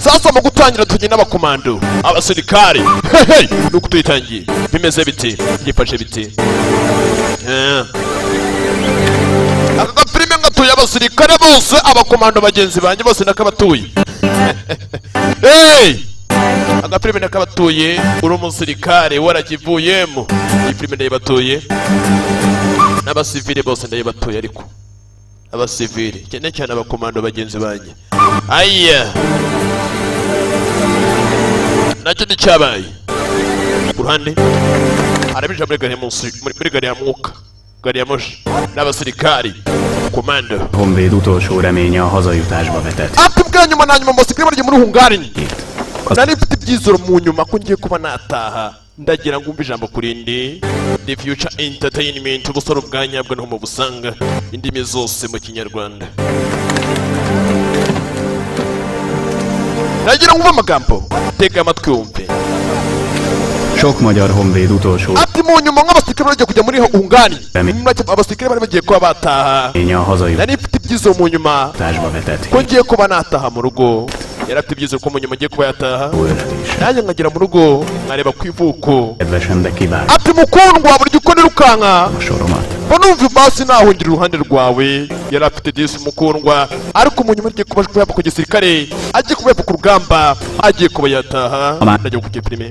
Sasa mu gutangira tujye n'abakomando abasirikare nuko tuyitangiye bimeze biti byifashe biti aka gafilime ngatuye abasirikare bose abakomando bagenzi banjye bose nakabatuye agafilime nakabatuye uri umusirikare warakivuyemo iyi filime ndayibatuye n'abasivile bose ndayibatuye ariko abasivile cyane cyane abakomando bagenzi banjye aya nacyo nicyabaye ku ruhande arabije muri gari ya mwuka gari ya moshi n'abasirikari komando Honvéd utolsó reménye a hazajutásba vetett. ati bwa nyuma na nyuma abasirikare barya muri Hungari nari mfite ibyizero mu nyuma ko ngiye kuba nataha ndagira ngo umve ijambo kurindi the future entertainment ubusoro bwa nyabwo no mu busanga indimi zose mu Kinyarwanda nagira ngo umve amagambo tega amatwi wumve Sok magyar honvéd utolsó ati mu nyuma nk'abasirikare bagiye kujya muri Hungari abasirikare bari bagiye kuba bataha nari mfite ibyizero mu nyuma ko ngiye kuba nataha mu rugo yarafite ibyizero ko mu nyuma ngiye kuba yataha nanjye nkagera mu rugo nkareba ku ivuko ati mukundwa burya uko nirukanka ko numva basi nahungira iruhande rwawe yari afite disi mukundwa ariko mu nyuma agiye kuba yava ku gisirikare agiye kuba yava ku rugamba agiye kuba yataha ndagiye kujya filime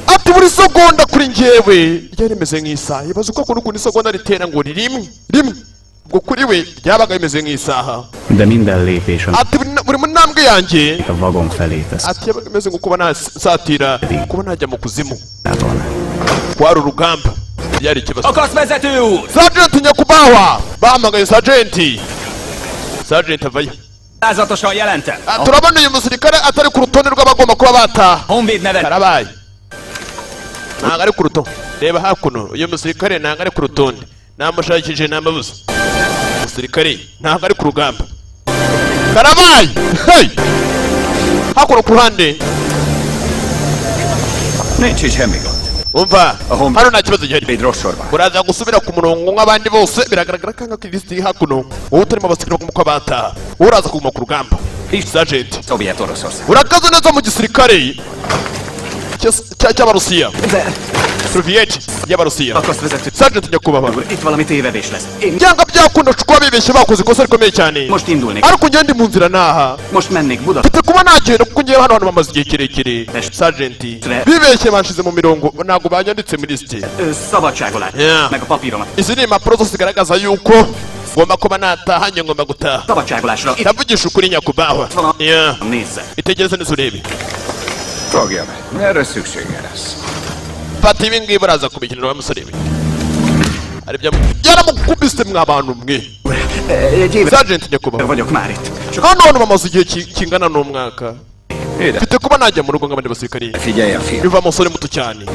ati buri segonda kuri njyewe ryari rimeze nk'isaha ibaze uko ukuntu isegonda ritera ngo rimwe ubwo kuri we ryabaga rimeze nk'isaha ati buri mu ntambwe yanjye ati yabaga imeze nko kuba nasatira kuba najya mu kuzimu kwari urugamba byari ikibazo Sergeant nyakubahwa bahamagaye Sergeant avayo turabona uyu musirikare atari ku rutonde rw'abagomba kuba bataha karabaye ntabwo ari ku rutonde reba hakuno uyu musirikare ntabwo ari ku rutonde namushakishije namabuze umusirikare ntabwo ari ku rugamba karabaye hakuno ku ruhande umva hano nta kibazo gihari uraza gusubira ku murongo nk'abandi bose biragaragara kanga ko ilisiti hakuno wowe utarimo abasirikare bagomba kuba bataha wowe uraza kuguma ku rugamba Sergeant urakaze neza mu gisirikare cy'abarusiya Soviet y'abarusiya Sergeant nyakubahwa byanga byakunda kuba bibeshye bakoze ikosa rikomeye cyane ariko ngende mu nzira naha mfite kuba nagenda kuko ngiye hano bamaze igihe kirekire Sergeant bibeshye banshize mu mirongo ntabwo banyanditse muri lisite izi ni impapuro zose zigaragaza yuko ngomba kuba natahanye ngomba gutaha ndavugisha ukuri nyakubahwa itegereze neza urebe Fogja meg, erre szüksége lesz. Fata ibi ngibi baraza kubikinira wa musore we yaramukubise mw'abantu mwe Sergeant nyakubahwa hano hantu bamaze igihe kingana n'umwaka mfite kuba najya mu rugo nk'abandi basirikari biva umusore muto cyane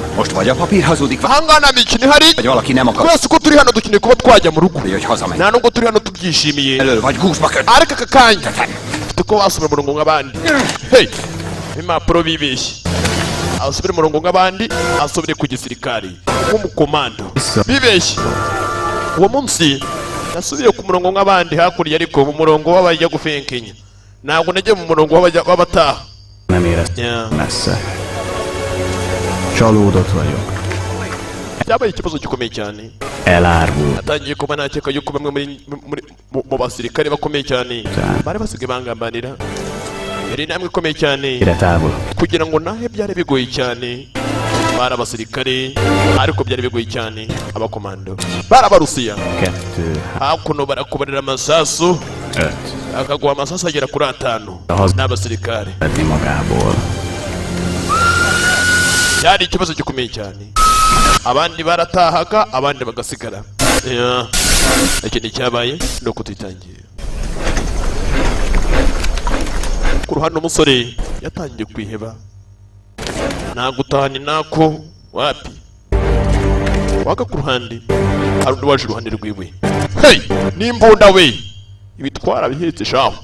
ahangaha nta mikino ihari twese uko turi hano dukeneye kuba twajya mu rugo nta nubwo turi hano tubyishimiye ariko aka kanya mfite kuba wasubira mu rugo nk'abandi impapuro bibeshye asubire mu rugo nk'abandi asubire ku gisirikari nk'umukomando bibeshye uwo munsi nasubiye ku murongo nk'abandi hakurya ariko mu murongo w'abajya gufenkenya ntabwo nagiye mu murongo w'abataha byabaye ikibazo gikomeye cyane atangiye kuba nakeka yuko bamwe mu basirikare bakomeye cyane bari basigaye bangambanira yari intambwe ikomeye cyane kugira ngo nahe byari bigoye cyane bari abasirikare ariko byari bigoye cyane abakomando bari abarusiya hakuno barakubarira amasasu akaguha amasasu agera kuri 5 n'abasirikare byari ikibazo gikomeye cyane abandi baratahaga abandi bagasigara ikindi cyabaye no kutitangiye ku ruhande umusore yatangiye kwiheba nagutahani nako wapi waka ku ruhande hari undi waje iruhande rwiwe n'imbunda we ibitwara bihetse shaho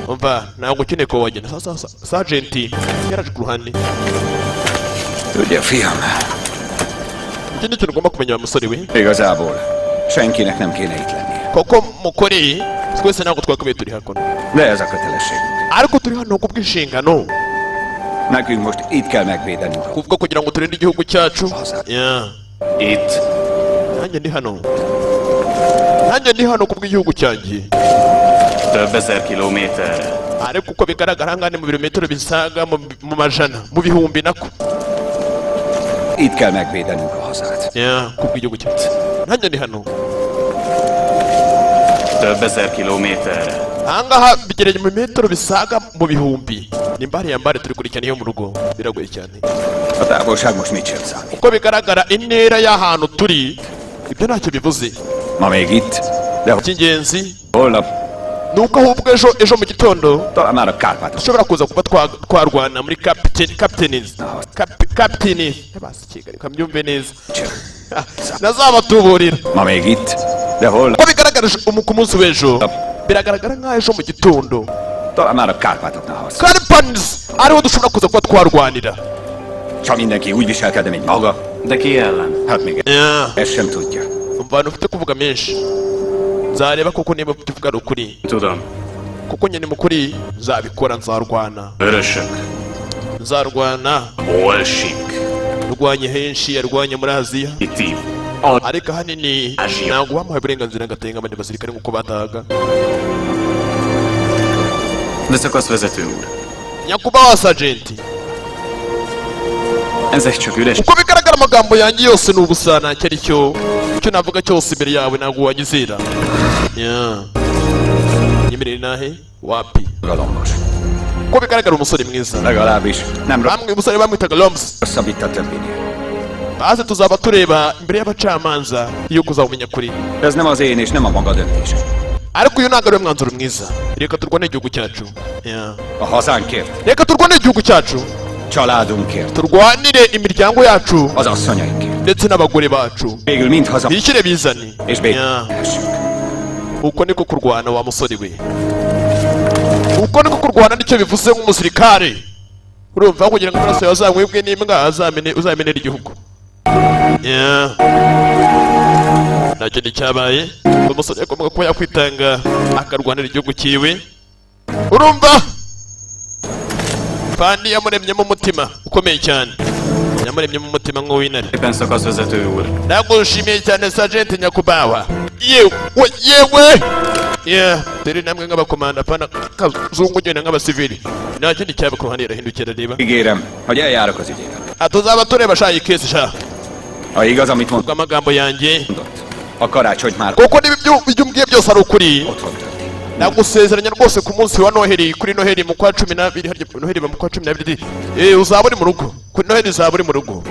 umva ntabwo ukeneye ko wagenda sasa Sergeant yaraje ku ruhande Tudja, fiam. Ikindi kintu ugomba kumenya wa musore we Igazából senkinek nem kéne itt lennie. koko mukuri twese ntabwo twakabaye turi hakuno De ez a kötelességünk. ariko turi hano kubw'inshingano Nekünk most itt kell megvédenünk. kuvuga kugira ngo turinde igihugu cyacu. Itt. Nanjye ndi hano kubw'igihugu cyanjye. Több ezer kilométerre. ariko uko bigaragara hangane mu birometero bisaga mu majana mu bihumbi nako. Itt kell megvédenünk a hazát. kubw'igihugu cyacu. Nanjye ndi hano. Több ezer kilométerre. Ahangaha bigereye mu metero bisaga mu bihumbi. Nimba hariya mbare turi kurikirana iyo mu rugo biragoye cyane. A távolság most mit sem számít. Uko bigaragara intera y'ahantu turi ibyo ntacyo bivuze. Ma még itt, de icy'ingenzi holnap nuko ahubwo ejo mu gitondo talán már a Kárpátok. dushobora kuza kuba twarwana muri kapiteni kamyumve neza nazabatuburira. Ma még itt, de holnap uko bigaragara ku munsi w'ejo biragaragara nk'aho ejo mu gitondo talán már a Kárpátoknál harc. Kárpátok ariho dushobora kuza kuba twarwanira. Csak mindenki úgy viselkedne, mint maga. De ki ellen? Hát még ezt sem tudja. Umva ufite kuvuga menshi nzareba koko niba tuvuga ari ukuri. Tudom. Kuko nyine mukuri nzabikora, nzarwana. Vörösök. Nzarwana. Bolsik. Rwanye henshi, yarwanye muri Aziya. Iti. Ariko hanini ntabwo bamuhaye uburenganzira ngo atenge abandi basirikare nk'uko batahaga. De szakasz vezető úr. Nyakubahwa Sajenti. Ezek csak üres. Uko bigaragara amagambo yanjye yose ni ubusa ntacyo ari cyo. Icyo navuga cyose imbere yawe ntabwo wanyizera. Nyemerera nahe wapi. Galambos. Uko bigaragara umusore mwiza. Legalábbis nem bamwe umusore bamwitaga Loms. rosszabb itt a többinél. Baze tuzaba tureba imbere y'abacamanza yuko uzabumenya kuri. Ez nem az én és nem a maga döntése. Ariko uyu ntabwo ari we mwanzuro mwiza. Reka turwane igihugu cyacu. A hazánkért. Reka turwane igihugu cyacu. Családunkért. Turwanire imiryango yacu. Az asszonyainkért. Ndetse n'abagore bacu. Végül mind haza. Bishyire bizane. És békessünk. Uko niko kurwana wa musore we. Uko niko kurwana nicyo bivuze nk'umusirikare. Urumva kugira ngo amaraso yawe azanywebwe n'imbwa uzamenera igihugu. Ntacyo nicyabaye. Umusore yagombaga kuba yakwitanga akarwanira igihugu cyiwe. Urumva? Kandi yamuremyemo umutima ukomeye cyane. Yamuremyemo umutima nk'uw'intare. Éppen szakasz vezető úr. Nagushimiye cyane Sergeant Nyakubahwa. Yewe. Turi namwe nk'abakomanda pana kazungu nyine nk'abasivili. Nta kindi cyaba ku ruhande yarahindukira reba. Ígérem, hogy eljárok az ügyében. Tuzaba tureba sha iyi kesi sha. Ha igaz, amit mondott, Amagambo yanjye. a karácsony már Kuko ibyo umbwiye byose ari ukuri. otthon történt. Nagusezeranya rwose ku munsi wa Noheli, kuri Noheli mu kwa 12 harya Noheli mu kwa 12. Uzaba uri mu rugo. Kuri Noheli uzaba uri mu rugo.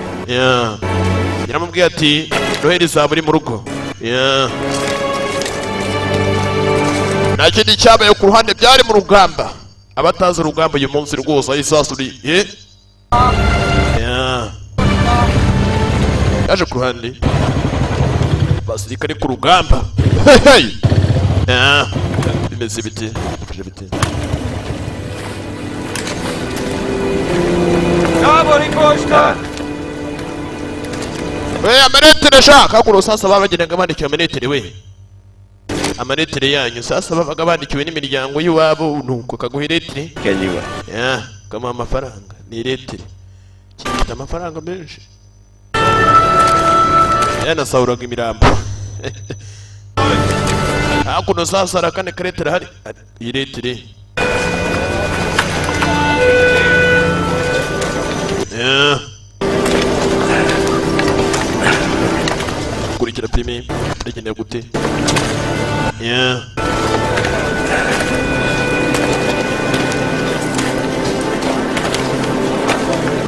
Yaramubwiye ati Noheli uzaba uri mu rugo. Nta kindi cyabaye ku ruhande byari mu rugamba. Abatazi urugamba uyu munsi rwose isasu ri yaje ku ruhande basirikare ku rugamba. Bimeze bite? Bifashe bite? Tábori posta! Amanetere shaka kuno sasa babagendaga bandikiwe amanetere we. Amanetere yanyu sasa babaga bandikiwe n'imiryango y'iwabo nuko kaguha iretere. Kegyuwa. Kama amafaranga ni iretere. Kifite amafaranga menshi. Yanasahuraga imirambo. Hakuno sasa arakane karetere hari iretere. Kurikira prime ndagendera gute?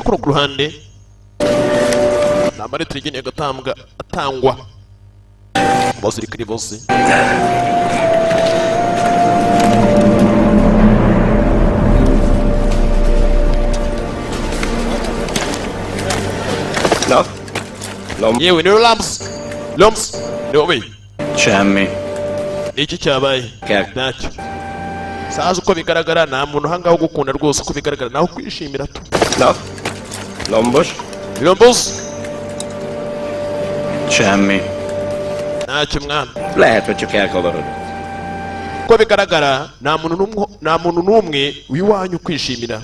Kuno ku ruhande n'amaretere igeneye atangwa abasirikari bose. Yewe ni Loms ni wowe. Semmi. Iki cyabaye? Ntacyo. Sazi uko bigaragara nta muntu hangaho gukunda rwose uko bigaragara naho kwishimira tu. Lombos. Lombos. Semmi. ntacyo mwana. Lehet, hogy csak elkavarodott. Ko bigaragara nta muntu n'umwe w'iwanyu kwishimira.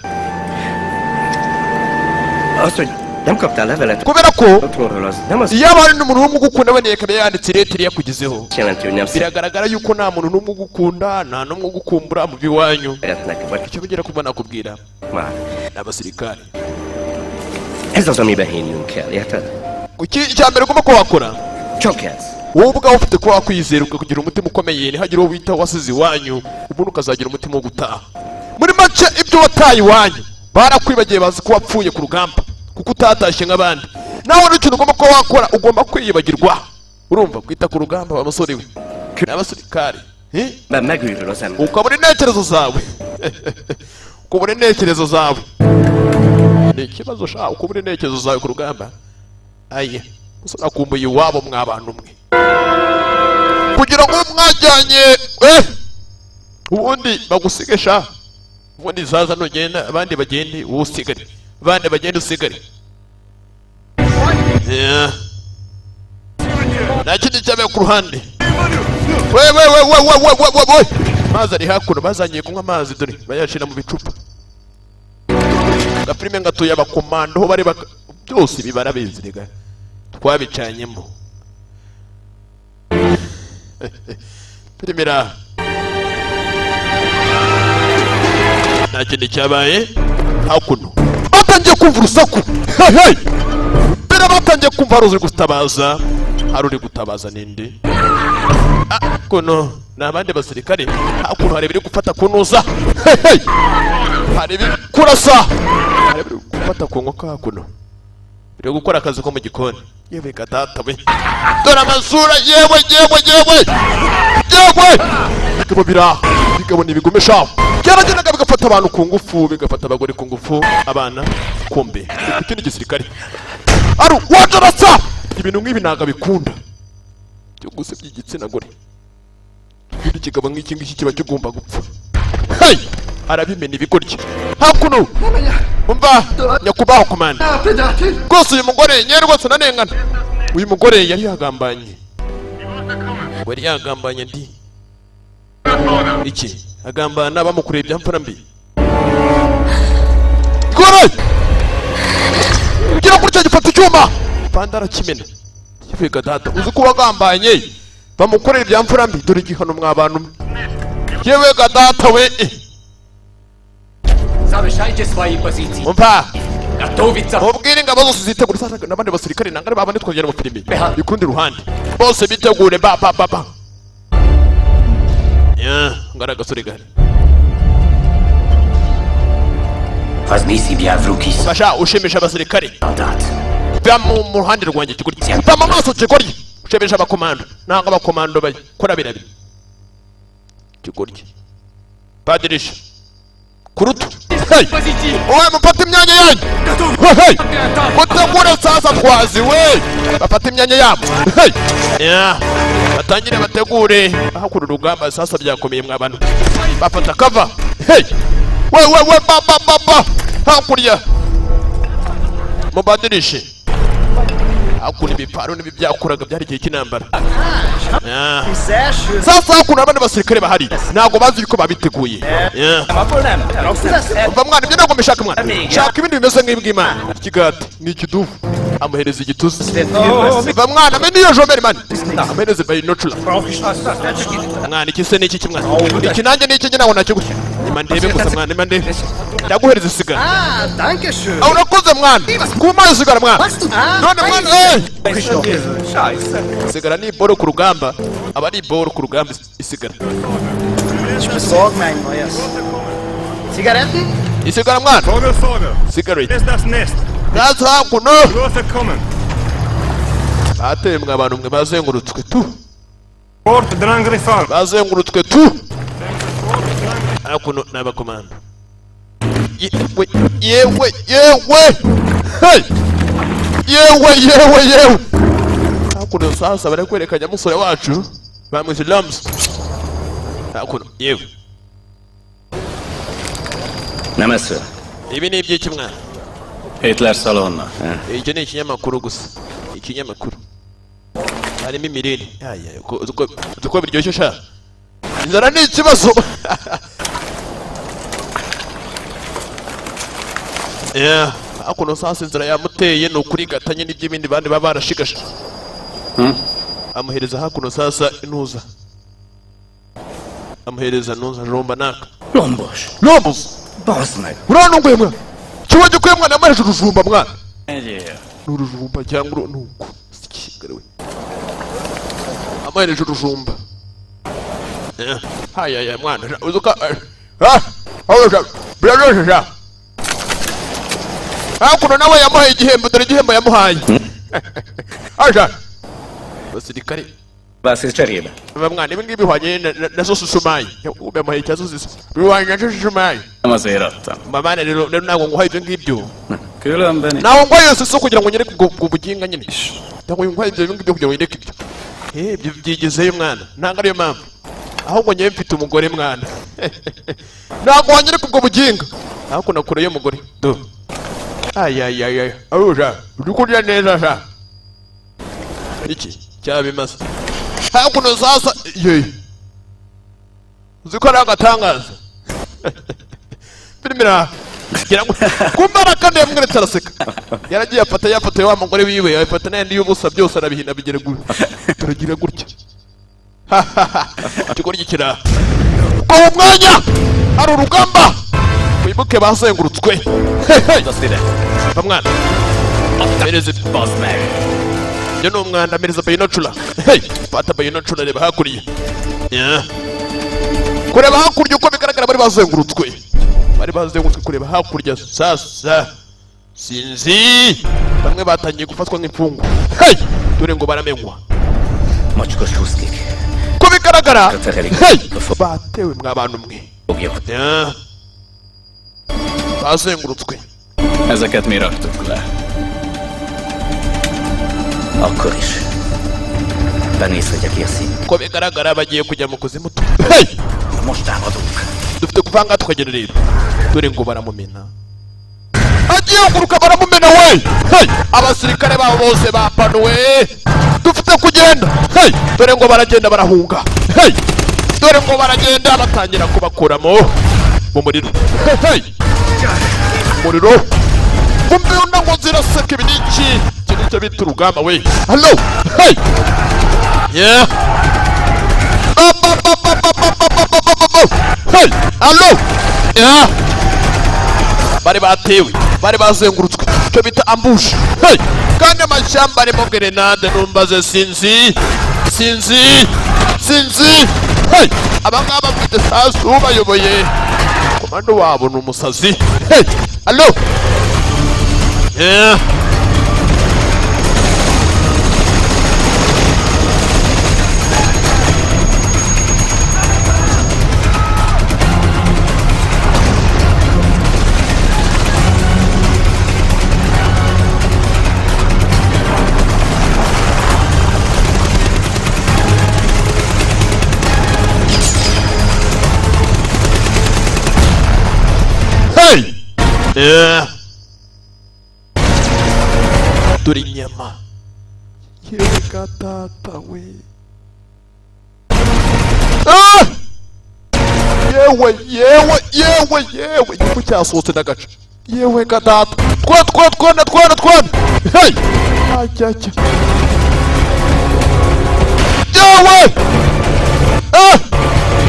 Az, hogy nem kaptál levelet. Kubera ko Otthonról az nem az. iyo abantu n'umuntu n'umwe ugukunda bane yakaba yanditse iretire yakugezeho. Jelenti, hogy nem Biragaragara yuko nta muntu n'umwe ugukunda, nta n'umwe ugukumbura mu biwanyu. szeretnek, vagy Icyo bigera kuba nakubwira. már. N'abasirikare. Ez az, amiben hinnünk kell, érted? Icya mbere ugomba ko wakora. Csak ez. Wowe ubwawe ufite kuba wakwizera ukagira umutima ukomeye ntihagire uwo witaho wasize iwanyu ubundi ukazagira umutima wo gutaha. Muri make ibyo wataye iwanyu barakwibagiye bazi ko wapfuye ku rugamba kuko utatashye nk'abandi. Nawe n'ikintu ugomba kuba wakora ugomba kwiyibagirwa. Urumva kwita ku rugamba wa musore we n'abasirikare Megőrül az ember. ukabura intekerezo zawe ukabura intekerezo zawe ni ikibazo sha ukabura intekerezo zawe ku rugamba. Aye musore akumbuye iwabo mw'abantu mwe kugira ngo mwajyanye ubundi bagusige sha ubundi zaza nugenda abandi bagende wowe usigare abandi bagende usigare. Nta kindi cyabaye ku ruhande. We mazi ari hakuno bazangiye kunywa amazi dore bayashira mu bicupa. Agafilime ngatuye abakomando ho bareba byose bibara biziriga twabicanyemo. Primera nta kindi cyabaye hakuno batangiye kumva urusaku. Mbere batangiye kumva hari uri gutabaza, hari uri gutabaza ninde kuno n'abandi basirikare hakuno hari biri gufata kunuza. Hari biri kurasa, hari biri gufata ku nkoko hakuno biri gukora akazi ko mu gikoni. Yewe gatata we dore amasura yewe bikaba biraha bikabona ibigumesha byaragendaga bigafata abantu ku ngufu bigafata abagore ku ngufu abana kumbe ikindi gisirikare aru wajarasa ibintu nk'ibi ntago bikunda cyo gusebya igitsina gore. Ikindi kigabo nk'iki ngiki kiba kigomba gupfa. Arabimena ibigoryi hakuno umva nyakubaho komanda rwose uyu mugore nyeri rwose nanengana. Uyu mugore yari yagambanye ndi iki agambana bamukureye ibyamfura mbi kore gira kuri cyo gifata icyuma pandara kimena kivuga data uzi ko wagambanye bamukorera ibyamfura mbi dore igihano mw'abantu yewe gadata we umva mubwire ingabo zose zitegura sasa n'abandi basirikare nangare babane twagera mu filimi ikundi ruhande bose bitegure ba ngara gasore gari basha ushimisha abasirikare mu ruhande rwanjye kigoryi bama amaso kigoryi ushimisha abakomando nanga abakomando bakora birabi kigoryi padirisha kurutu owe mufata imyanya yanyu mutegure sasa twazi we bafata imyanya yabo batangire bategure ahakura urugamba sasa byakomeye mw'abantu bafata kava we hakurya mubadirishe hakuna ibiparo n'ibi byakuraga byari igihe cy'intambara. Sasa hakuna abandi basirikare bahari ntago bazi yuko babiteguye. Umva mwana ibyo ntago mbishaka mwana shaka ibindi bimeze nk'ibw'Imana ikigati n'ikidufu amuhereza igituzi. Umva mwana mbe niyo jomeri mani amuhereze bayinocula mwana ikise n'iki kimwana iki nanjye n'iki njye naho nacyo gusa nyuma ndebe gusa mwana nyuma ndebe ndaguhereza isigara. Urakoze mwana kumaye isigara mwana none mwana isigara ni boro ku rugamba aba ari boro ku rugamba isigara. Isigara mwana cigarette that's hakuno bateye mwe abantu mwe bazengurutswe tu bazengurutswe tu hakuno n'abakomando yewe hakuno sasa bari kwerekanya musore wacu bamwise Lams hakuno yewe Namase. Ibi ni iby'iki mwana Hitler salonna. Iki ni ikinyamakuru gusa ikinyamakuru harimo imirire uko biryoshye sha inzara ni ikibazo hakuno sasa inzara yamuteye ni ukurigatanye n'iby'ibindi bandi baba barashigasha amuhereza hakuno sasa intuza amuhereza ntuza jomba naka Lombos. Bazd meg. uranunguye mwana kiba gikuye mwana yamaheje urujumba mwana Egyél. n'urujumba cyangwa nuko sikigarawe amahereje urujumba haya mwana uzuka biraryoshye sha hakuno nawe yamuhaye igihembo dore igihembo yamuhaye aja basirikare Bász cserébe. mwana ibi ngibi bihwanye na sosusumayi yamuhaye icya sosusu bihwanye na sosusumayi Nem azért adtam. mama rero ntabwo nguhaye ibyo ngibyo Különben is. ntabwo nguhaye yose so kugira ngo nyereke ubwo buginga nyine ntabwo nguhaye ibyo ngibyo kugira ngo nyereke ibyo ibyo byigezeyo mwana ntabwo ariyo mpamvu ahubwo nyewe mfite umugore mwana ntabwo wanyereka ubwo buginga ahubwo nakureyo umugore do ayayayaya arusha uri kurya neza sha iki cyabimaze hakuno sasa uzi ko ari agatangaza filime gira ngo kumara kandi yamweretse araseka yaragiye yafata wa mugore wiwe yafata n'andi y'ubusa byose arabihina bigere turagira gutya tukora igikira ko mu mwanya hari urugamba wibuke bazengurutswe mwana mereze Bazd meg. yo no umwanda mereza bayinocula fata bayinocula reba hakuriye kureba hakurya uko bigaragara bari bazengurutswe kureba hakurya sasa sinzi bamwe batangiye gufatwa nk'imfungwa dore ngo baramenywa Mocskos csúszkik. ko bigaragara Kötekelik. batewe mwabantu mwe Fogjuk. bazengurutswe Ezeket mi raktuk le. Akkor is. Benézhetjek ki a szín. ko bigaragara bagiye kujya mu kuzimu Most támadunk. dufite kuvanga tukagera rero dore ngo baramumena agiye kuguruka baramumena we abasirikare babo bose bapanuwe dufite kugenda dore ngo baragenda barahunga dore ngo baragenda batangira kubakuramo mu muriro umuriro kumbe ngo ziraseka ibi n'iki iki nicyo bita urugamba we hallo yeah hallo bari batewe bari bazengurutswe icyo bita ambush kandi amashyamba arimo grenade numbaze sinzi abangaba bafite sasu bayoboye komando wabo ni umusazi hallo dore inyama yereka tata we yewe igifu cyasohotse n'agace yewe ga data twana ajyajya yewe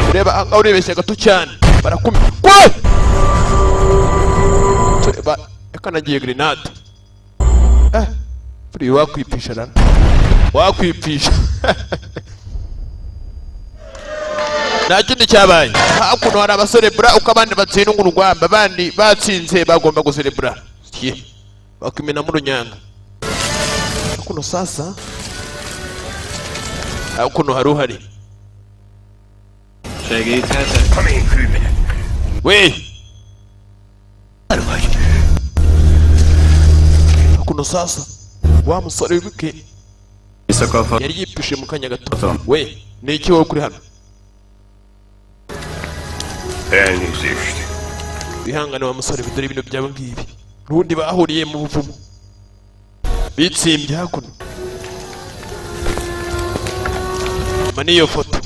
ureba ahangaha urebeshya gato cyane barakumira tureba yakanagiye grenade buriya wakwipisha rana wakwipisha nta kindi cyabaye hakuno hari abaserebura uko abandi batsinda urugamba abandi batsinze bagomba guserebura bakimena mu runyanga hakuno sasa hakuno hari uhari Segíthetek? we hakuno sasa wa musore w'ibike Visszakaphat. yari yipishe mu kanya gato we ni iki wowe kuri hano Elnézést. bihangane wa musore bidore ibintu byabo ngibi n'ubundi bahuriye mu buvumo bitsimbye hakuno Mani iyo foto.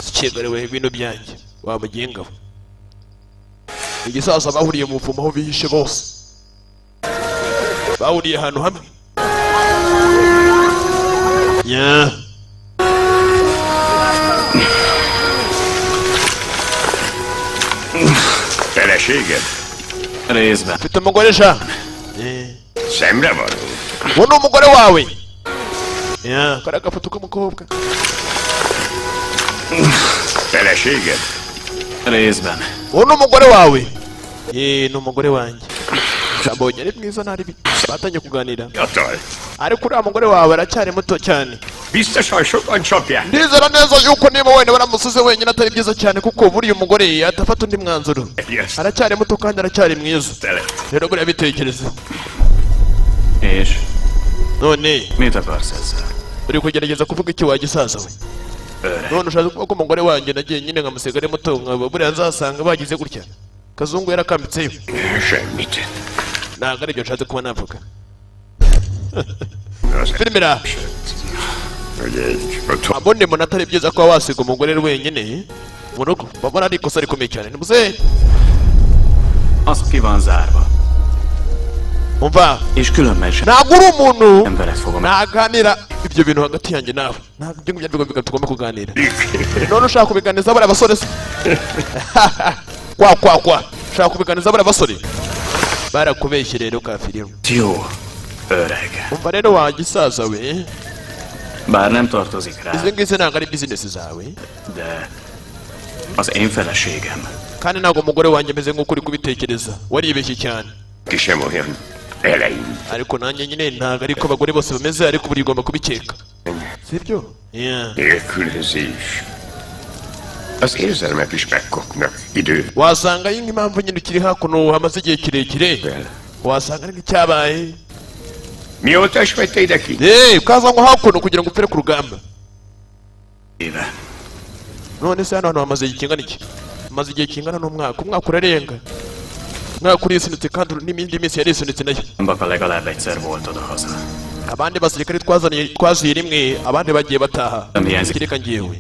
Sikegariwe ibintu byanjye. Wamugengaho. Igisaza bahuriye mu mvumo aho bihishe bose. Bahuriye ahantu hamwe. Yeah. Feleséged? Részben. Mfite umugore sha. Szemre való. Uwo ni umugore wawe. Yeah, kariya gafoto k'umukobwa. Feleséged? Részben. Uwo ni umugore wawe. Ni umugore wanjye. Mbonye ari mwiza ntari batangiye kuganira. Fiatal. Ariko uriya mugore wawe aracyari muto cyane. Biztosan sokan csapják. Ndizera neza yuko niba wenda baramusize wenyine atari byiza cyane kuko buriya umugore atafata undi mwanzuro. Aracyari muto kandi aracyari mwiza. Rero buriya bitekereze. És? None Mit akarsz ezzel? uri kugerageza kuvuga iki wagisaza we? None ushaka kuvuga ko umugore wanjye nagiye nyine nkamusiga ari muto nkaba buriya nzasanga bagize gutya. Kazungu yarakambitseyo. Semmit. Ntabwo aribyo nshatse kuba navuga. Filmira. Abone mbona atari byiza ko wasiga umugore wenyine mu rugo. Babona ari ikosa rikomeye cyane. Ni muzehe. Az ki van zárva. Umva. És különben sem. Ntabwo uri umuntu. Nem veled fogom. Naganira ibyo bintu hagati yanjye nawe. Ntabwo ibyo ngibyo tugomba kuganira. None ushaka kubiganiza bari abasore se? Kwa. Ushaka kubiganiza bari abasore? Barakubeshye rero kafiriyo. Jó, öreg. Umva rero wagisaza we. Bár nem tartozik rá. Izi ngizi ntabwo ari bizinesi zawe. De az én feleségem. Kandi ntabwo umugore wanjye ameze nk'uko uri kubitekereza. Waribeshye cyane. Ki sem olyan eleim. Ariko nanjye nyine ntabwo ariko abagore bose bameze ariko buri ugomba kubikeka. Sibyo? Yeah. Nélkülözés. Az érzelmek is megkopnak idő. Wasanga iyi impamvu nyine ukiri hakuno hamaze igihe kirekire. Wasanga ari nk'icyabaye. Mióta ismerte ide ki? Ukaza ngo hakuno kugira ngo upfire ku rugamba. Éve. None se hano hamaze igihe kingana iki? Hamaze igihe kingana n'umwaka. Umwaka urarenga. Umwaka urisunitse kandi n'indi minsi yarisunitse nayo. Baka legalább egyszer volt odahaza. Abandi basirikare twaziye rimwe, abandi bagiye bataha. Kireka ngewe.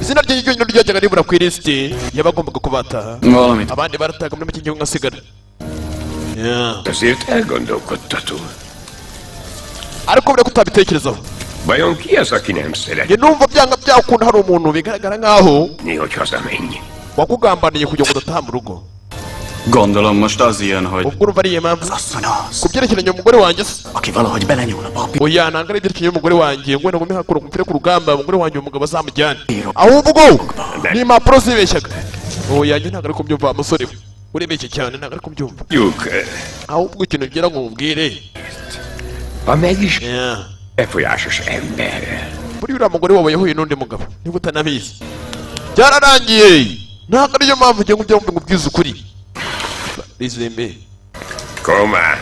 Izina rye ryonyine ryajyaga ribura ku ilisiti y'abagombaga kubataha. Abandi barataga muri make ngewe ngasigara. Azért elgondolkodtató. Ariko buriya kutabitekerezaho. Vajon ki az, aki nem szeret? Njye numva byanga byakunda hari umuntu bigaragara nkaho Néhogy hazamenj. wakugambaniye kugira ngo udataha mu rugo. Gondolom most az jön, hogy... Ubwo urumva ariyo mpamvu. Az asszony az, Ku byerekeranye umugore wanjye se. aki valahogy belenyúl a papír. Oya ntabwo ari ibyerekeranye umugore wanjye ngo wenda ngo mihakure ngo mpfire ku rugamba umugore wanjye umugabo azamujyane. Ahubwo ni impapuro zibeshyaga. Oya njye ntabwo ari kubyumva wa musore we. Urebeshye cyane ntabwo ari kubyumva. Lyuk, Ahubwo ikintu ngira ngo umubwire. ha megis befolyásos emberrel. Buriya uriya mugore wawe yahuye n'undi mugabo niba utanabizi. Byararangiye. Ntabwo ariyo mpamvu ngiye ngo ubwize ukuri. Rizembe. Komán.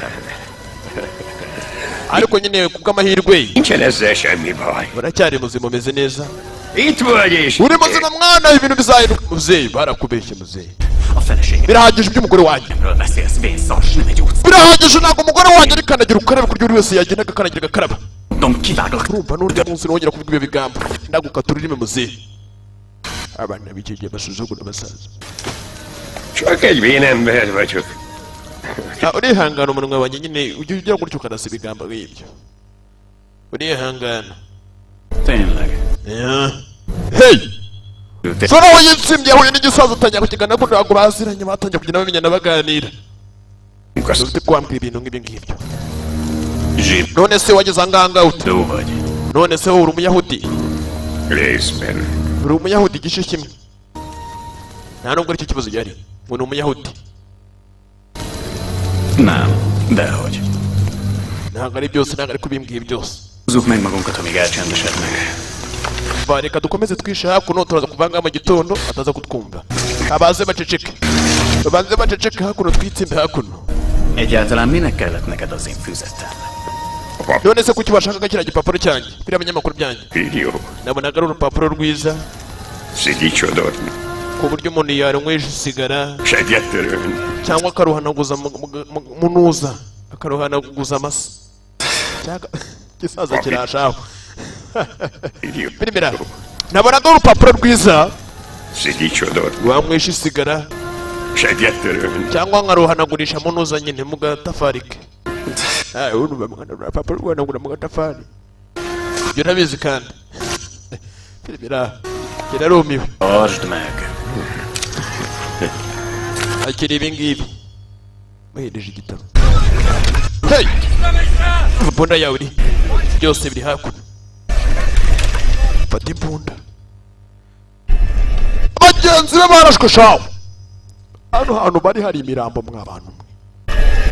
Ariko nyine kubw'amahirwe Nincsen ezzel semmi baj. uracyari muzima umeze neza. Itt vagy és... Uri muzima mwana ibintu bizahinduka. Muzeyi barakubeshye muzeyi. A feleségemről Birahagije iby'umugore wanjye. beszélsz, vénszas, nem egy utca. Birahagije ntabwo umugore wanjye ari kandagira ukarabe ku buryo buri wese yagenda agakandagira agakaraba. Dom, kiváglak. Urumva n'urya munsi nongera kuvuga ibyo bigambo. Ndagukata ururimi muzeyi. Abana b'iki gihe basuzugura abasaza. Csak egy vénember vagyok. Urihangana umunwa wanjye nyine ujya ugira gutyo ukanasa ibigambo nk'ibyo. Urihangana. Tényleg. Hey! Sora we yitsimye yahuye n'igisaza utangira kukigana ko ntabwo baziranye batangiye kugenda bamenyana baganira. Ufite kwambwira ibintu nk'ibyo ngibyo. Zsip. None se wageze ahangaha ute? Dó vagy. None se wowe uri umuyahudi? Részben. Uri umuyahudi igice kimwe. Nta nubwo aricyo kibazo gihari. Ngo ni umuyahudi. Nem, dehogy. Ntabwo ari byose ntabwo ari kubimbwiye byose. Húzzuk meg magunkat, amíg elcsendesednek. Reka dukomeze twishe hakuno turaza kuvanga mu gitondo ataza kutwumva. Abaze baceceke. Babanze baceceke hakuno twitsimbe hakuno. Egyáltalán minek kellett neked az én füzetem? None se kuki bashakaga kiriya gipapuro cyanjye? Biriya binyamakuru byanjye. Írjó. Nabonaga ari urupapuro rwiza. Szigicsodorni. Ku buryo umuntu yarunyweje isigara. Segget törölni. Cyangwa akaruhanaguza mu ntuza. Akaruhanaguza amase. Cyangwa gisaza kirashaho. Birimira nabonaga urupapuro rwiza Szigicsodor. wamwisha isigara Segget törölni. cyangwa nkaruhanagurisha munoza nyine mu gatafari ke urumva mwana urupapuro rwanagura mu gatafari ibyo ntabizi kandi Birimira kirarumiwe Tartsd meg. akiri ibi ngibi muhereje igitabo hey imbunda yawe iri byose biri hakuno fata imbunda abagenzi be barashwe shawe hano hantu bari hari imirambo mw'abantu mwe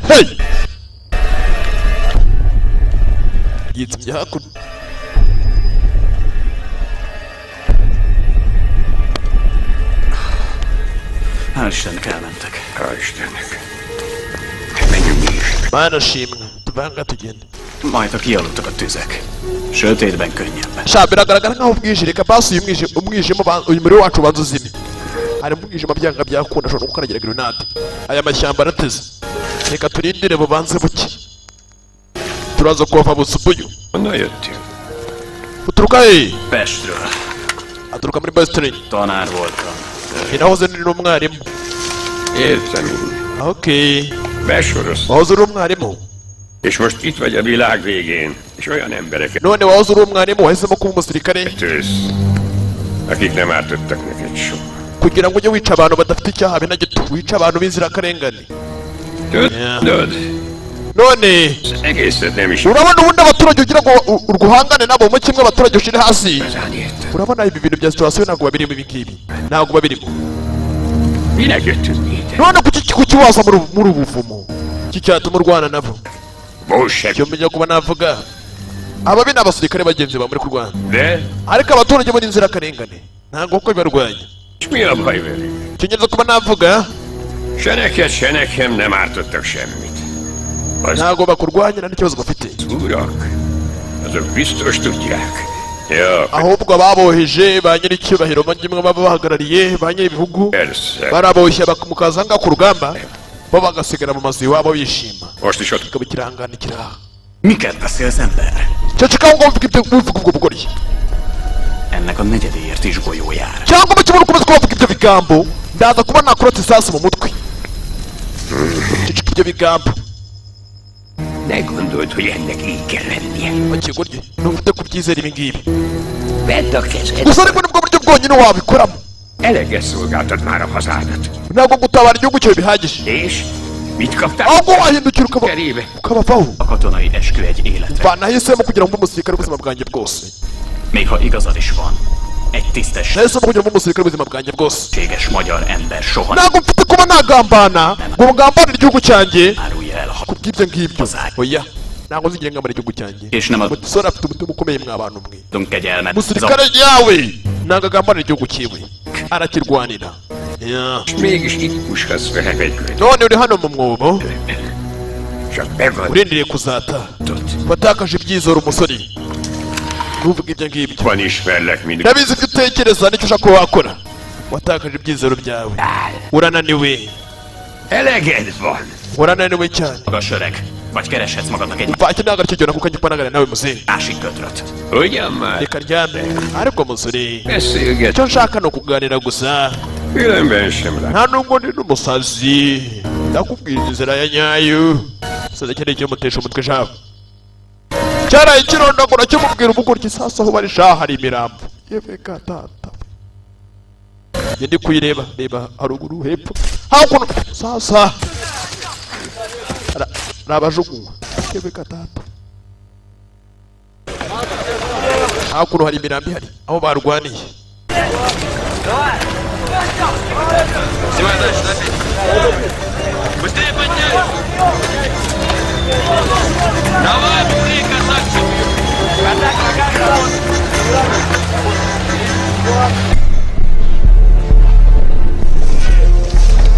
hey yitsimye hakuno Hál' Istennek elmentek. Hál' Istennek. Menjünk mi is. Mana shimwe tuvanga tugende Majd ha kialudtak a tüzek. Sötétben könnyebben. sha biragaragara nkaho bwije reka basi umwijima uyu muri wacu ubanza uzime hari umwijima byanga byakunda ashobora gukaragira grenade aya mashyamba arateze reka turindire bubanze buke turaza kuva busubuyu Honnan jöttél? uturuka he Pestről. aturuka muri Boston Tanár voltam. nahoze ndi n'umwarimu Értem én. okay Besoroztam. wahoze uri umwarimu És most itt vagy a világ végén, és olyan embereket none wahoze uri umwarimu wahisemo kuba umusirikare tősz, akik nem ártottak neked soha. kugira ngo ujye wica abantu badafite icyaha habe na gito wica abantu b'inzirakarengane Yeah. Tudod, none az egészet nem is urabona ubundi abaturage ugira ngo urwuhangane nabo mu kimwe abaturage ushire hasi igazán érted. urabona ibi bintu bya situasiyo ntabwo babirimo ibi ngibi ntabwo babirimo Minek jöttünk ide? none kuki waza muri ubu buvumo iki cyatuma urwana nabo Bullshit. icyo menya kuba navuga ababi ni abasirikare bagenzi ba muri kurwana De? ariko abaturage bo ni inzirakarengane ntabwo kuko bibarwanya És mi a baj velük? icyo ngenzi kuba navuga Se neked, se nekem nem ártottak semmit. Az ntabwo bakurwanya nta n'ikibazo bafite urak, azok biztos tudják. Ja, ahubwo ababoheje ba nyir'icyubahiro bamwe baba bahagarariye ba nyir'ibihugu persze. baraboshye mukaza ngaha ku rugamba bo bagasigara mu mazu iwabo bishima Most is ott kikaba ikirangane kiri aha Miket beszélsz, ember? ceceka ngo uvuga ubwo bugoryi Ennek a negyedéért is golyó jár. cyangwa mu kibuno ukomeza kubavuga ibyo bigambo ndaza kuba nakurota isasu mu mutwe ceceka ibyo bigambo ne gondold, hogy ennek így kell lennie. bakigoryi ntufite kubyizera ibi ngibi Vedd a kezed. gusa ariko nibwo buryo bwonyine wabikoramo Eleget szolgáltad már a hazádat. ntabwo gutabara igihugu cyawe bihagije És? Mit kaptál? ahubwo wahindukira Kerébe. ukabavaho A katonai eskü egy életre. banahisemo kugira ngo mbe umusirikare w'ubuzima bwanjye bwose Még ha igazad is van. Egy tisztességes nahisemo kugira ngo mbe umusirikare w'ubuzima bwanjye bwose magyar ember soha nem ntabwo mfite kuba nagambana ngo ngambanire igihugu cyanjye árulja el kubw'ibyo ngibyo oya ntabwo nzigire ngambanira igihugu cyanjye És nem mutisore afite umutima ukomeye mw'abantu mwe adunk kegyelmet. umusirikare yawe ntabwo agambanira igihugu cyiwe arakirwanira Yeah. És mégis itt puskasz velem egy könyv. none uri hano mu mwobo Csak megad. urindiriye kuzata watakaje ibyizoro umusore ntuvuge ibyo ngibyo Van ismerlek, mint ndabizi ibyo utekereza nicyo ushaka kuba wakora watakaje ibyizero byawe urananiwe eleged van. urananiwe cyane Magas öreg. Vagy kereshetsz magadnak egy mva iki ntabwo aricyo gihe nakuko ngipanagana nawe muzehe másik kötröt. Ugyan már? reka ryame ariko musore Beszélget. icyo nshaka ni ukuganira gusa Különben sem lát. nta nubwo ndi n'umusazi ndakubwira inzira ya nyayo umusazi akeneye ikimutesha umutwe shaho cyaraye kirondagura kimubwira umugore sasa aho bari shaha hari imirambo yeveka tata njye ndi kuyireba reba haruguru hepfo hakuno sasa rabajugunywa yeveka tata hakuno hari imirambo ihari aho barwaniye Быстрее поднять! Давай, быстрее, красавчик!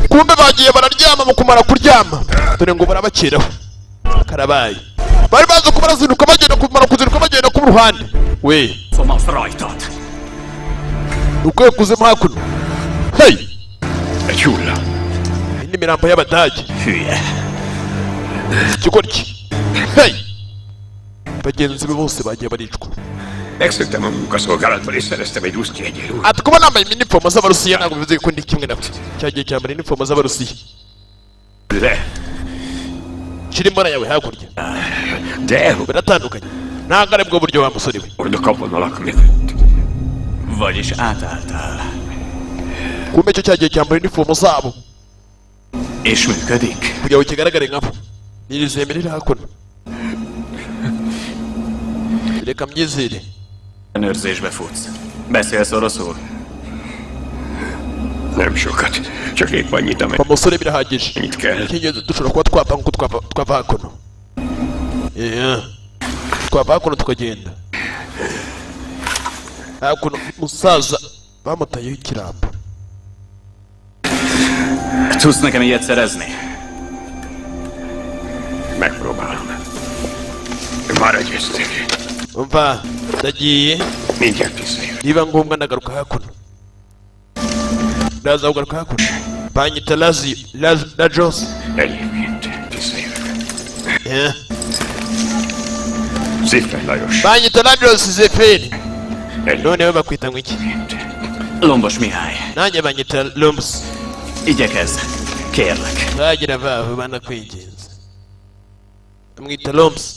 kumbe bagiye bararyama mu kumara kuryama dore ngo barabakeraho karabaye bari bazi ko barazinduka bagenda kumara kuzinduka bagenda ku ruhande we Fomasz rajtad. ukwiye kuzima hakuno hey Egy hullám. indi mirambo y'abadage Hülye. ikigoryi hey bagenzi be bose bagiye baricwa Megszöktem a munkaszolgálatból és szereztem egy ruszki egyenlőt. Ati kuba nambaye uniform z'abarusiya ntabwo bivuze ko ndi kimwe nabo. Cyagiye cyambara uniform z'abarusiya. De, Shira imbona yawe hakurya. de, Biratandukanye. Ntabwo ari bwo buryo wa musore we. hogy a kaponalak mögött. Vagyis átálltál. Kumbe cyo cyagiye cyambara uniform zabo. És működik? Kugira ngo kigaragare nkabo. Nizemerera hakuno. Reka mnyizere. Ellenőrzésbe futsz. Beszélsz oroszul? Nem sokat, csak épp annyit, Umusore birahagije. amennyit kell. Icy'ingenzi dushobora kuba twapanga uko twava hakuno. Twava hakuno tukagenda. Hakuno musaza bamutayeho ikirambo. Tudsz nekem ilyet szerezni? Megpróbálom. Maradj össze. Umva, ndagiye. Mindjárt visszajövök. Niba ngombwa ndagaruka hakuno. Ndaza kugaruka hakuno. Banyita Lajos. Egyébként visszajövök. Ziffer Lajos. Banyita Lajos Zeferi. Noneho bakwita ngwiki? Lombos Mihály. Nanjye banyita Lombos. Igyekezz. Kérlek. Bagira vaho banakwinginze. Bamwita Lombos.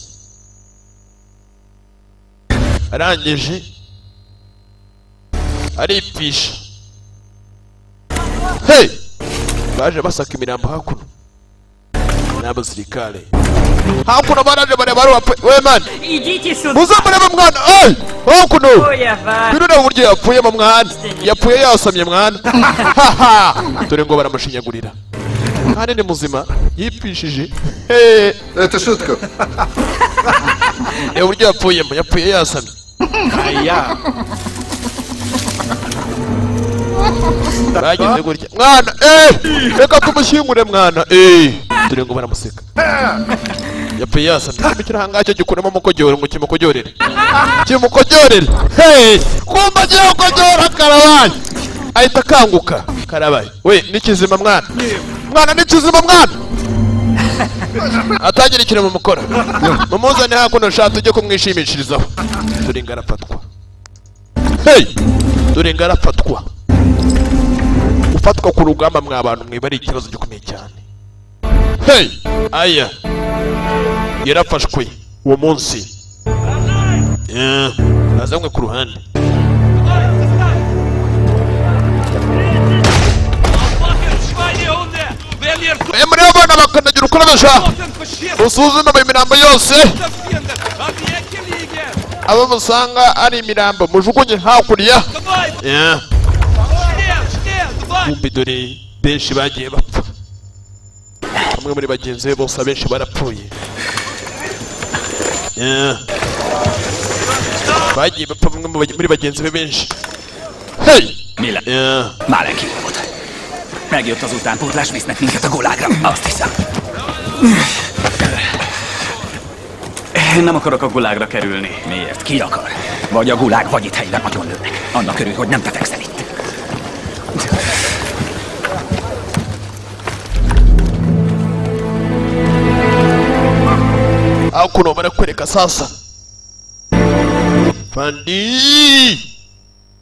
Arangije aripisha. Hey! Baje basaka imirambo hakuno. N'abasirikare. Hakuno baraje bareba we man. Idите sюда. Muzamureba mwana. Hey! Hakuno. Oya va. Birura uburyo yapfuye mu mwana. Yapfuye yasamye mwana. Haha. Dore ngo baramushinyagurira. Kandi ni muzima yipishije. Hey! Это шутка. Uburyo yapfuye yasamye. Aya. Bagize gutya. Mwana, reka tumushyingure mwana. Dore ngo baramuseka. Yapfuye yasamye. Kimwe kirahangacyo gikuramo mukojyore ngo kimukojyorere. Kimukojyorere. Hey! Kumba agiye kukojyora karabaye. Ahita akanguka. Karabaye. We, nikizima mwana. Mwana nikizima mwana. Atagira ikintu mumukora. Mumuzane hakuno shaka tujye kumwishimishirizaho. Dore ngo arafatwa. Hey! Dore ngo arafatwa. Ufatwa ku rugamba mw'abantu mwe bari ikibazo gikomeye cyane. Hey! Aya. Yarafashwe uwo munsi. Azamwe ku ruhande. Muri abana bakanagira ukoresha usuzume imirambo yose abo musanga ari imirambo mujugunye hakurya. Kumbi dore benshi bagiye bapfa. Bamwe muri bagenzi be bose abenshi barapfuye. Bagiye bapfa bamwe muri bagenzi be benshi. Hey! Mi lett? Már elkívott. Megjött az utánpótlás, visznek minket a gulágra. Azt hiszem. Nem akarok a gulágra kerülni. Miért? Ki akar? Vagy a gulág, vagy itt helyben nagyon lőnek. Annak örül, hogy nem te fekszel itt. Hakuno barakwereka sasa. Fandi!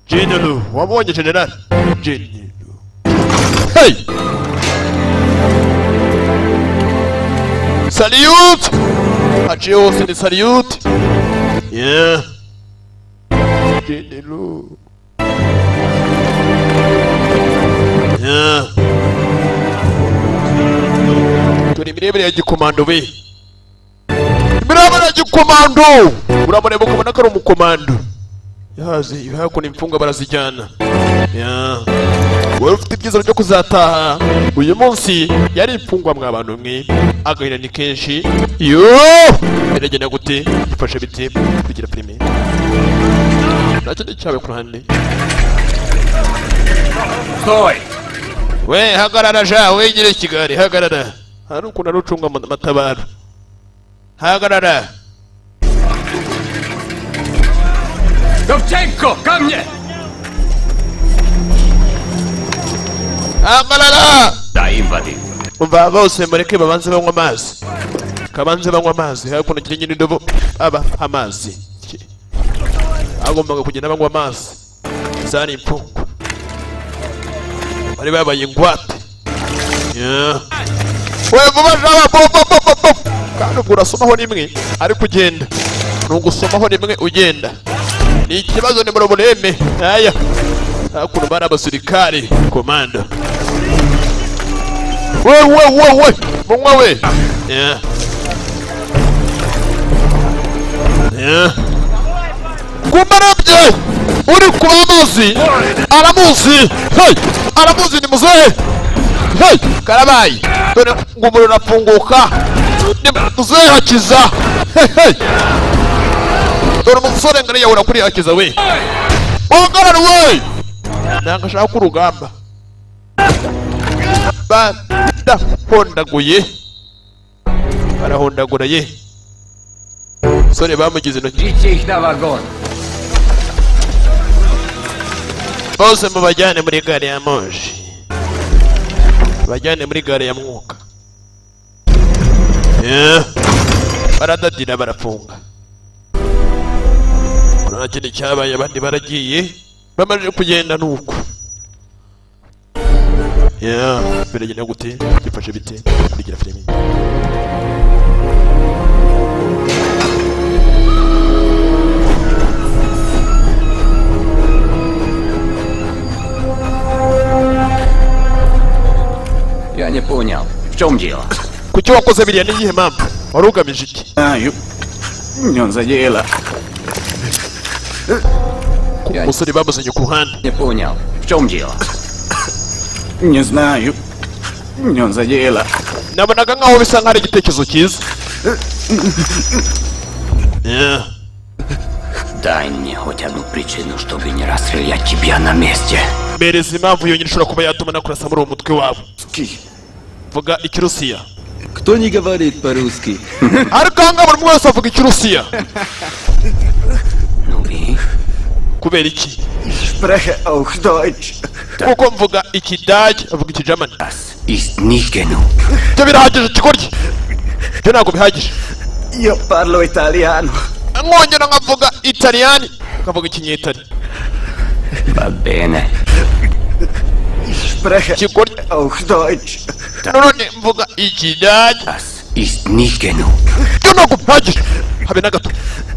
General, wabonye general? General. Hey! Salute! Haciye hose ni salute. Yeah. General. Yeah. Turi mirebere ya gikomando be. Mirebere ya gikomando. Uramureba ukabona ko ari umukomando. Yahaze hakuno imfunga barazijyana. Yeah. Wowe ufite ibyiza byo kuzataha. Uyu munsi yari imfungwa mw'abantu mwe. Agahinda ni kenshi. Biragenda gute? Ifashe bite kugira filime. Nacyo cyawe ku ruhande. Hoy! We hagarara ja wegire Kigali hagarara. Hari ukuntu arucunga matabaro. Hagarara. Dovchenko, ко мне! Hagarara! Дай им воды. Umva bose mureke babanze banywa amazi. Kabanze banywa amazi. Hakuno kiri nyine ndobo aba amazi. agombaga kugenda banywa amazi. Zari imfungwa bari babaye ingwate. We vuba jaba kandi ubwo urasomaho rimwe ari kugenda nugusomaho rimwe ugenda ni ikibazo ni murobuleme. Aya hakuno bari abasirikare komanda. We munywa we. Kumarabye uri kuba amazi aramuzi. Aramuzi ni muzehe. Karabayi dore ngo umuriro urafunguka ni muzehe Hakiza. Dore umusore ngari yahura kuri Hakiza we. Ongara we nanga shaka urugamba barahondaguye barahondagura ye. Sore bamugize intoki. Bose mubajyane muri gare ya moshi, bajyane muri gare ya mwuka. Baradadira barafunga. Kuna kindi cyabaye abandi baragiye bamaze kugenda nuko. Biragenda gute gifashe bite kugira filimi. Я не понял. В чем дело? Kuki wakoze biriya ni iyihe mpamvu? Wari ugamije iki? Не за дело. Umusore bamuzenye ku ruhande. Не понял. В чем дело? Не знаю. Не за дело. Nabonaga nkaho bisa nk'ari igitekerezo cyiza. Дай мне хоть одну причину, чтобы не расстрелять тебя на месте. Mereza impamvu yonyine ishobora kuba yatuma nakurasa muri uwo mutwe wabo. Vuga Ikirusiya. Кто не говорит по-русски? Ariko hanga buri wese avuga Ikirusiya. Ну и? Kubera iki? Spreche auch Deutsch. Kuko mvuga Ikidage avuga Ikijamani. Das ist nicht genug. Ibyo birahagije kikorye. Ibyo ntabwo bihagije. Io parlo italiano. Nkongera nkavuga Italiyani nkavuga Ikinyetari. Va bene. Spreche auch Deutsch. None mvuga Ikidage. Das ist nicht genug. Ibyo ntabwo bihagije. Habe na gato.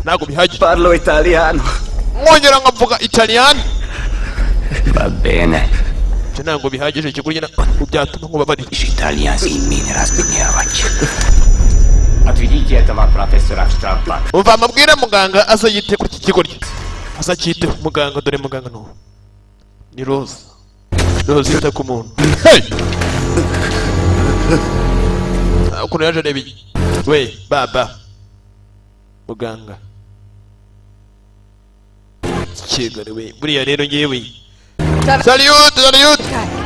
Ntabwo bihagije. Parlo italiano. Nkongera nkavuga Italiyani. Va bene. Ibyo ntabwo bihagije kikorye na byatuma nkubabarira. Итальянский не разменявать. Отведите этого профессора в штрафбат. Umva amabwire muganga aza yite kuri iki kikorye. Aza cyite muganga dore muganga no. Ni Rose. Rose yita ku muntu. Ukuntu yaje rebi. We baba. Muganga. Kigare we. Buriya rero ngewe. Salut.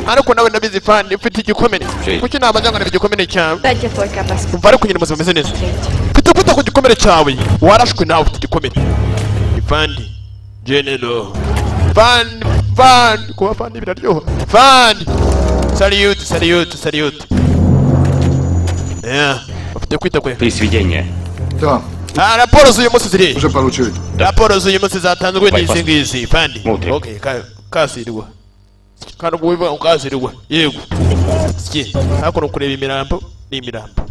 Ariko nawe nabizi fan ufite igikomere. Kuki nabajyanga n'igikomere cyawe? Dajya только баску. Umva ariko nyine muzima meze neza. Mfite kuta ku gikomere cyawe. Warashwe nawe ufite igikomere. Ifandi. General. Fan. Kuba fan biraryoha. Fan. Salut. Ufite kwita kwe. Присведение. Да, Raporo z'uyu munsi ziri. уже получили. Raporo z'uyu munsi zatanzwe n'izi ngizi. Fandi. Mute. Okay, kasirwa. Kandi ubwo wivuga ukazirwa. Yego. Siki. Hakuno kureba imirambo n'imirambo.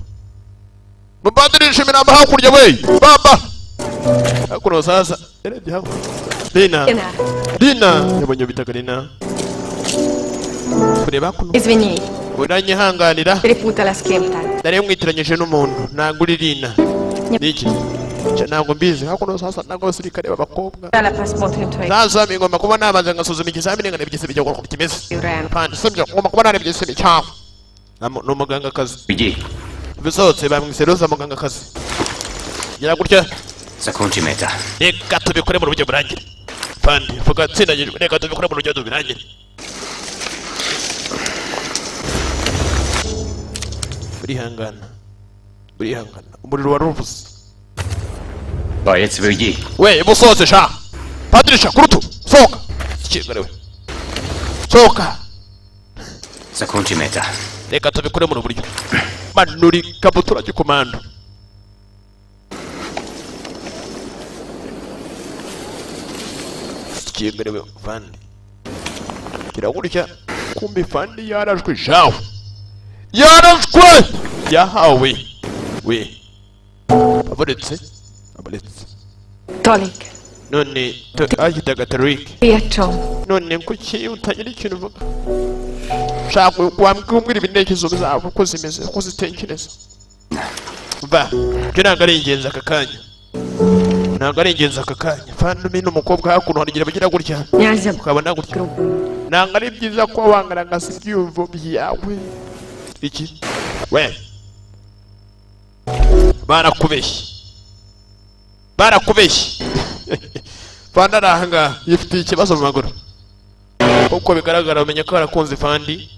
Mubadirisha imirambo hakurya we. Baba. Hakuno sasa. Erebye hakuno. Dina. Yabonye bitaka Dina. Kureba hakuno. Извини, Uranyihanganira. перепутала с кем-то. Nari mwitiranyije n'umuntu. Ntabwo uri Dina. Niki? Ntabwo mbizi. Hakuno sasa ntabwo abasirikare b'abakobwa. Давай посмотрим твои Sasa ngomba kuba nabanza ngasuzuma ikizamini ngo nibigese bijya gukora kimeze. ураны. Kandi sibyo ngomba kuba narebye cyangwa. N'umuganga kazi. Иди. Bisohotse bamwise Roza muganga kazi. Gira gutya. Закончим это. Reka tubikore mu buryo burangire. Kandi vuga tsindagije reka tubikore mu buryo burangire. Burihangana. Umuriro waruvuze. Боец, выйди. We busohotse sha. Padirisha kurutu. Sohoka. Kigare we. Sohoka. Закончим это. Reka tubikore mu buryo. Manuri kabutura gikomando. kiyegerewe Fandi kiragurya kumbe Fandi yarajwe shawe yarajwe yahawe we abaretse Tolik. none ahitaga Tarik Piaccio. none kuki utagira ikintu uvuga shaka kwambwira ibintekerezo byawe uko zimeze uko zitekereza va byo ntabwo ari ingenzi aka kanya Fandi mino umukobwa hakuno harigira bagira gutya Nyaza. ukabona gutya ntabwo ari byiza ko wangaragaza ibyiyumvo byawe iki we barakubeshye Fandi ari ahangaha yifitiye ikibazo mu maguru uko bigaragara umenya ko arakunze Fandi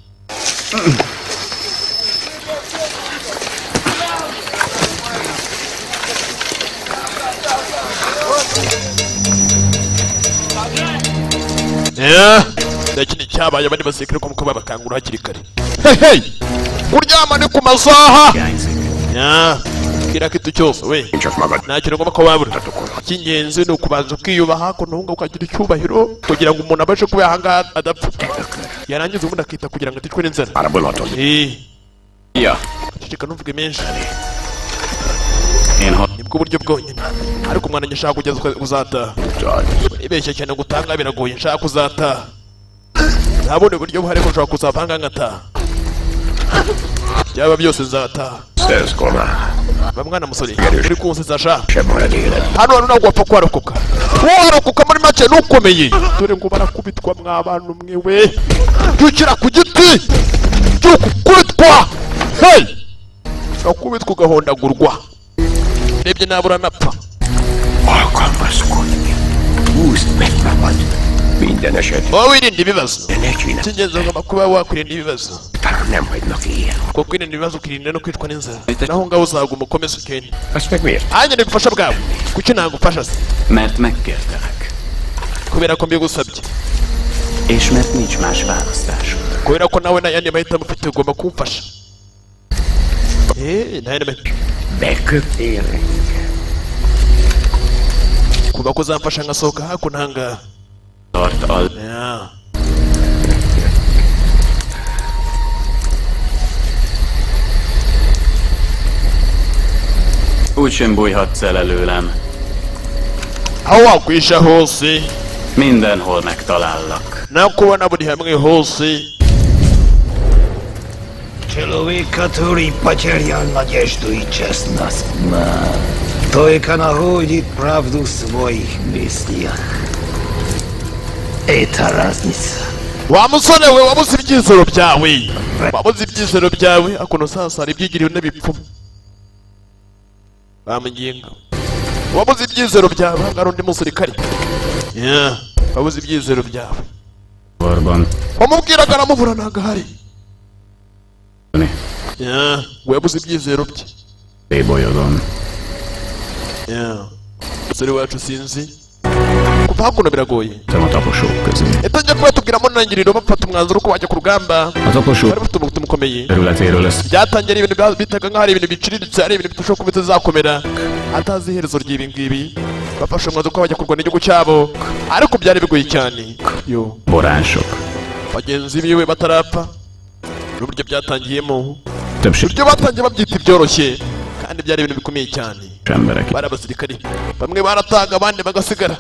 ndakini cyabaye abandi basekere ko mukuba bakangura hakiri kare hey kuryama ni ku masaha kira kitu cyose we ntakiri ngoma ko wabura icy'ingenzi ni ukubanza ukiyubaha ko ntunga ukagira icyubahiro kugira ngo umuntu abashe kuba yahanga adapfa yarangiza ubundi akita kugira ngo aticwe n'inzara ceceka ntuvuge menshi nibwo buryo bwonyine ariko umwana nshaka kugeza uzataha ibeshya cyane gutanga biragoye nshaka uzataha ntabone uburyo buhari ko nshobora kuzavanga ngataha byaba byose nzataha bamwana musore uri kunsiza sha hano ntabwo wapfa kwarokoka muri make nukomeye dore ngo barakubitwa mw'abantu mwe we cyukira ku giti cyukubitwa hey akubitwa ugahondagurwa rebye nabura napfa Minden eset. Wirinda ibibazo icy'ingenzi ugomba kuba wakwirinda ibibazo kuko kwirinda ibibazo ukirinda no kwicwa n'inzara naho ngaho uzaguma ukomeza ukende Azt meg miért? hanyuma ubufasha bwawe kuki nagufasha se Mert megkértelek. kubera ko mbigusabye És mert nincs más választásunk. kubera ko nawe n'ayandi mahitamo ufite ugomba kumfasha nta mahitamo Beköptél. kuba ko uzamfasha ngasohoka hakuno ahangaha Tart al... Úgysem bújhatsz el előlem. aho wakwisha hose Mindenhol megtalállak. nakubona buri hamwe hose Человек, который потерял надежду и честность, только находит правду в своих мыслях. Это разница. wa musore we wabuze ibyizero byawe akuno sasa hari ibyigiriwe n'ibipfumu bamuginga wabuze ibyizero byawe hangara undi musirikare wabuze ibyizero byawe Orban. wamubwiraga aramubura ntago ahari wabuze ibyizero bye Ébolyodon. musore wacu sinzi kuva hakuno biragoye Sem a taposók közé. yatangiye kuba tubwiramo ntangiriro bafata umwanzuro ko bajya ku rugamba A taposók bari bafite umutima ukomeye területéről lesz. byatangiye ari ibintu bitaga nk'aho ari ibintu biciriritse ari ibintu bidashobora kuba bitazakomera atazi iherezo ry'ibi ngibi bafashe umwanzuro ko bajya kurwana igihugu cyabo ariko byari bigoye cyane Boránsok. bagenzi biwe batarapfa n'uburyo byatangiyemo Többség uburyo batangiye babyita ibyoroshye kandi byari ibintu bikomeye cyane emberek bari abasirikari bamwe barataga abandi bagasigara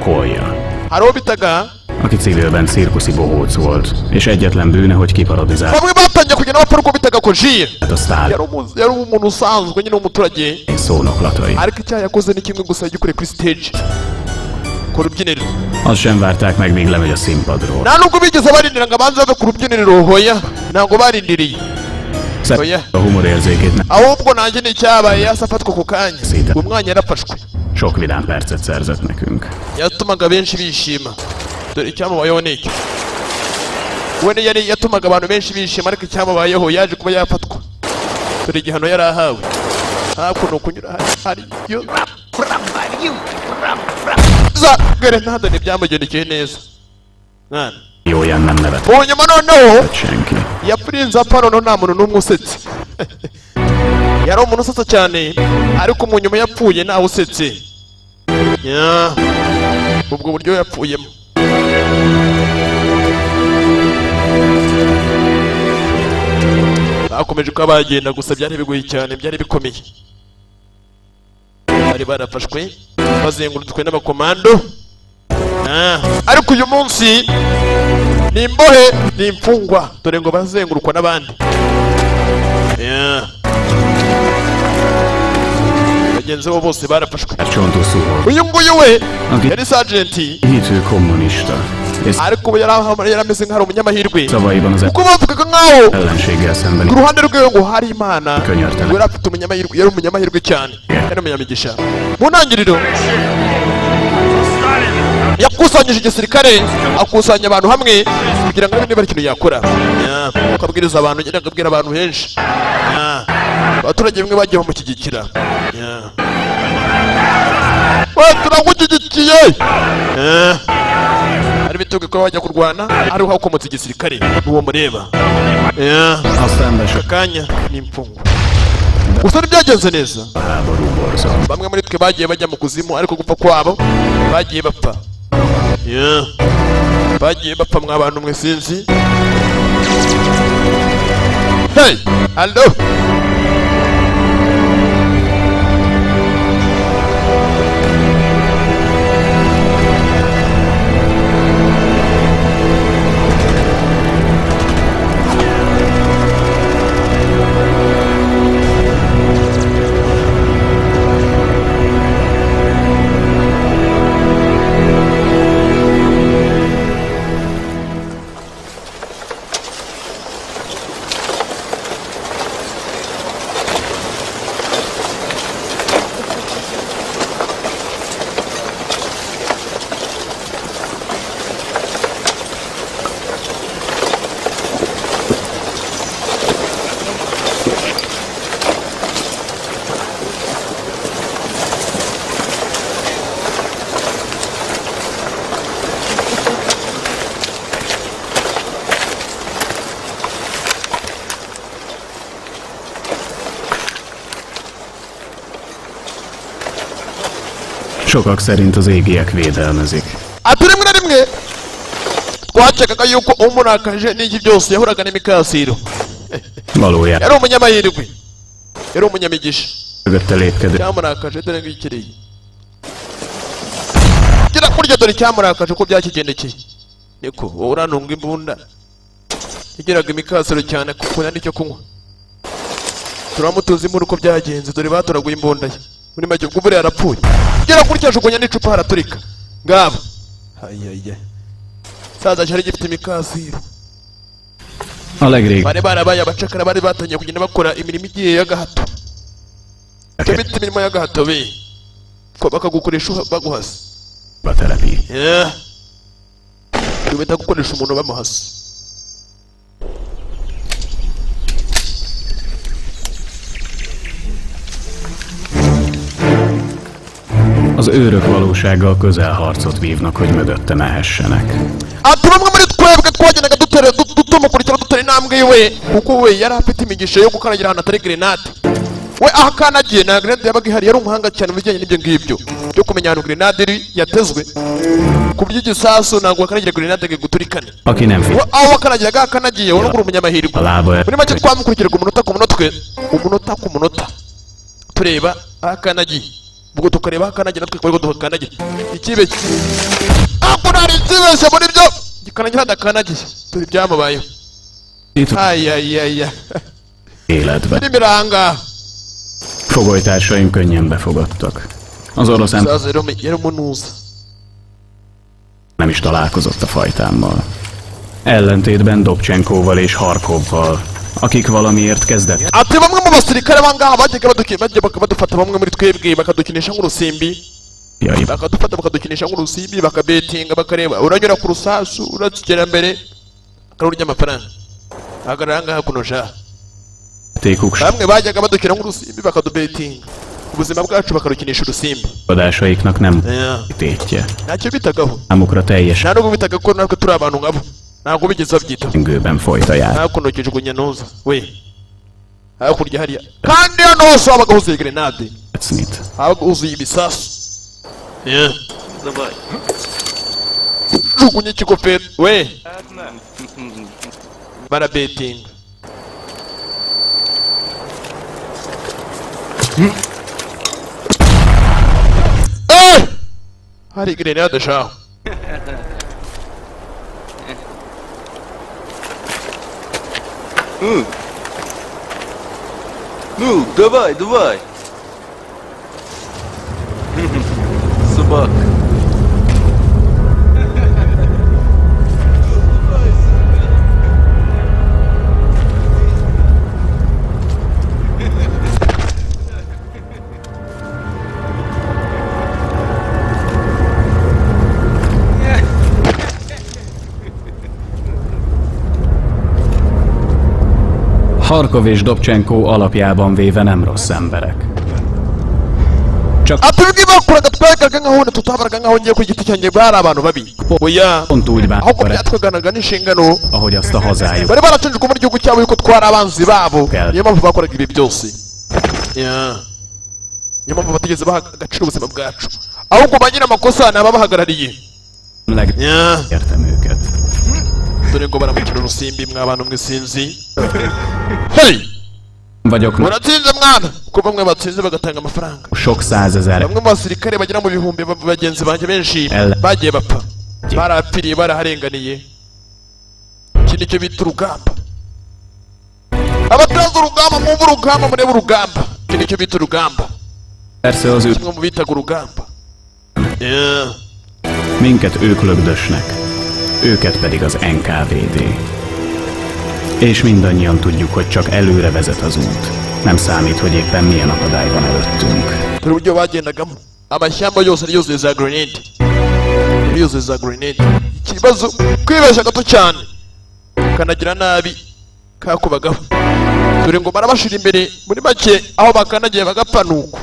kolja, hari uwo bitaga aki civilben cirkuszi bohóc volt, és egyetlen bűne, hogy kiparadizált bamwe batangiye kugenda bapfa uko bitaga koje a sztár yari umuntu usanzwe nyine w'umuturage szónoklatai. ariko icyaha yakoze ni kimwe gusa yagikoreye kuri stage ku rubyiniro Azt sem várták meg, míg lemegy a színpadról. nta nubwo bigeze barindira ngo abanze bave ku rubyiniro hoya ntabwo barindiriye Szedte a humorérzékét, ahubwo nanjye ni icyabaye yasafatwa ku kanya uwo mwanya yarafashwe sok vidám percet szerzett nekünk. yatumaga benshi bishima dore icyamubayeho ni icyo we yari yatumaga abantu benshi bishima ariko icyamubayeho yaje kuba yafatwa dore igihano yari ahawe hakuno kunyura hariyo za gerenade ntibyamugendekeye neza mwana Jóján nem nevet ubu nyuma noneho senki. yapfurinze apfa noneho nta muntu n'umwe usetse yari umuntu usetsa cyane ariko mu nyuma yapfuye ntawe usetse ubwo buryo yapfuyemo. Bakomeje kuba bagenda gusa byari bigoye cyane, byari bikomeye. Bari barafashwe bazengurutswe n'abakomando. Ariko uyu munsi ni imbohe, ni imfungwa, dore ngo bazengurukwa n'abandi. Bagenzi bo bose barafashwe. Uyu nguyu we yari sajenti, ariko ubu yarameze nk'ari umunyamahirwe, kuko bavugaga nk'aho ku ruhande rwe ngo hari Imana. Yari afite umunyamahirwe, yari umunyamahirwe cyane, yari umunyamigisha. Mu ntangiriro yakusanyije igisirikare, akusanya abantu hamwe kugira ngo niba ari ikintu yakora. Akabwiriza abantu, nyine akabwira abantu henshi. Abaturage bamwe bagiye bamushyigikira. We turagushyigikiye. Ari bituge ko bajya kurwana, ariho hakomotse igisirikare n'uwo mureba. Akanya ni imfungwa. Gusa ntibyagenze neza. Bamwe muri twe bagiye bajya mu kuzimu, ariko gupfa kwabo bagiye bapfa. Bagiye bapfa mwa bantu mwe sinzi. Hey, hello. Sokak szerint az égiek védelmezik. Rimwe na rimwe twakekaga yuko umurakaje n'iki byose yahoraga n'imikasiro. Valójában. Yari umunyamahirwe, yari umunyamigisha. Lépkedő. Cyamurakaje dore ngikiriye. Gira kurya dore cyamurakaje ko byakigendekeye. Niko wowe urantunga imbunda. Igiraga imikasiro cyane kuko nicyo kunywa. Turamutuzi muri uko byagenze, dore batoraguye imbunda ye. Muri make ubwo buri yarapfuye. Gira kurya jugunya n'icupa haraturika. Ngaba. Hayaya. Saza cyari gifite imikasiro. Bari barabaye abacakara, bari batangiye kugenda bakora imirimo igiye y'agahato. Cyo bita imirimo y'agahato be. Ko bakagukoresha baguhasa. Baterapi. Bita gukoresha umuntu bamuhasa. Az őrök valósággal közelharcot vívnak, hogy mögötte mehessenek. Bamwe muri twebwe twagendaga tumukurikira dutera intambwe we, kuko we yari afite imigisha yo gukanagira ahantu atari grenade. We ahakanagiye na grenade yabaga ihari, yari umuhanga cyane mu bijyanye n'ibyo ngibyo byo kumenya ahantu grenade yatezwe. Ku by'igisasu ntabwo wakanagira grenade guturikane. Aho wakanagiraga akanagiye wowe uri umunyamahirwe. Muri make twamukurikiraga umunota ku munota tureba ahakanagiye. Ubwo tukareba akanagira natwe kwego duhakanagira. Ikibe ako nari kibeshye muri byo gikanagira adakanagiye. Turi byamubayeho. Ayayaya. Életben. Nimiranga. Fogolytársaim könnyen befogadtak. Az orosz ember nem is találkozott a fajtámmal. Ellentétben Dobcsenkóval és Harkovval, akik valamiért kezdett. Ati bamwe mu basirikare bangaha bajyaga badufata bamwe muri twebwe bakadukinisha nk'urusimbi. Bakadufata bakadukinisha nk'urusimbi, bakabetinga, bakareba uranyura ku rusasu uratugera mbere akarurya amafaranga. Ahagarara ngaha kunosha. Bamwe bajyaga badukina nk'urusimbi bakadubetinga. Ubuzima bwacu bakarukinisha urusimbi. Adásaiknak nem tétje. Ntacyo bitagaho. Számukra teljes. Nta nubwo bitaga ko natwe turi abantu nkabo. Ntabwo bigeze babyitaho. Ingőben folyt a jár. Hakuno kijugunya ntuza. We. Hakurya hariya. Kandi hano hose habaga huzuye grenade. Habaga huzuye ibisasu. Yeah. Давай. jugunye ikigofero we barabetinga hari grenade shaho Ну, давай, давай. Собак. Harkov és Dobcsenko alapjában véve nem rossz emberek. Csak aturugi bakuraga twagaga nkaho tutabaraga nkaho ngiye ku giti cyanjye bari abantu babi oya pont úgy ahubwo bántak, byatwaganaga n'inshingano ahogy azt a hazájuk. bari baracenjwe mu gihugu cyabo yuko twari abanzi babo Kell. niyo mpamvu bakoraga ibi byose niyo mpamvu batigeze baha agaciro ubuzima bwacu ahubwo ba nyir'amakosa ni ababahagarariye Értem őket. dore ngo baramukira urusimbi mw'abantu mwisinzi hey Vagyok muratsinze mwana kuko bamwe batsinze bagatanga amafaranga sok százezer bamwe mu basirikare bagera mu bihumbi bagenzi banjye benshi Ella. bagiye bapfa barapfiriye baraharenganiye iki nicyo bita urugamba abatazi urugamba mwumva urugamba murebe urugamba iki nicyo bita urugamba persze az ő kimwe mu bitaga urugamba minket ők lögdösnek, őket pedig az NKVD. És mindannyian tudjuk, hogy csak előre vezet az út. Nem számít, hogy éppen milyen akadály van előttünk. dore uburyo bagendagamo amashyamba yose ari yuzuye za grenade yari yuzuye za grenade ikibazo kwibeshya gato cyane ukanagira nabi kakubagaho dore ngo barabashira imbere muri make aho bakanagiye bagapfa nuko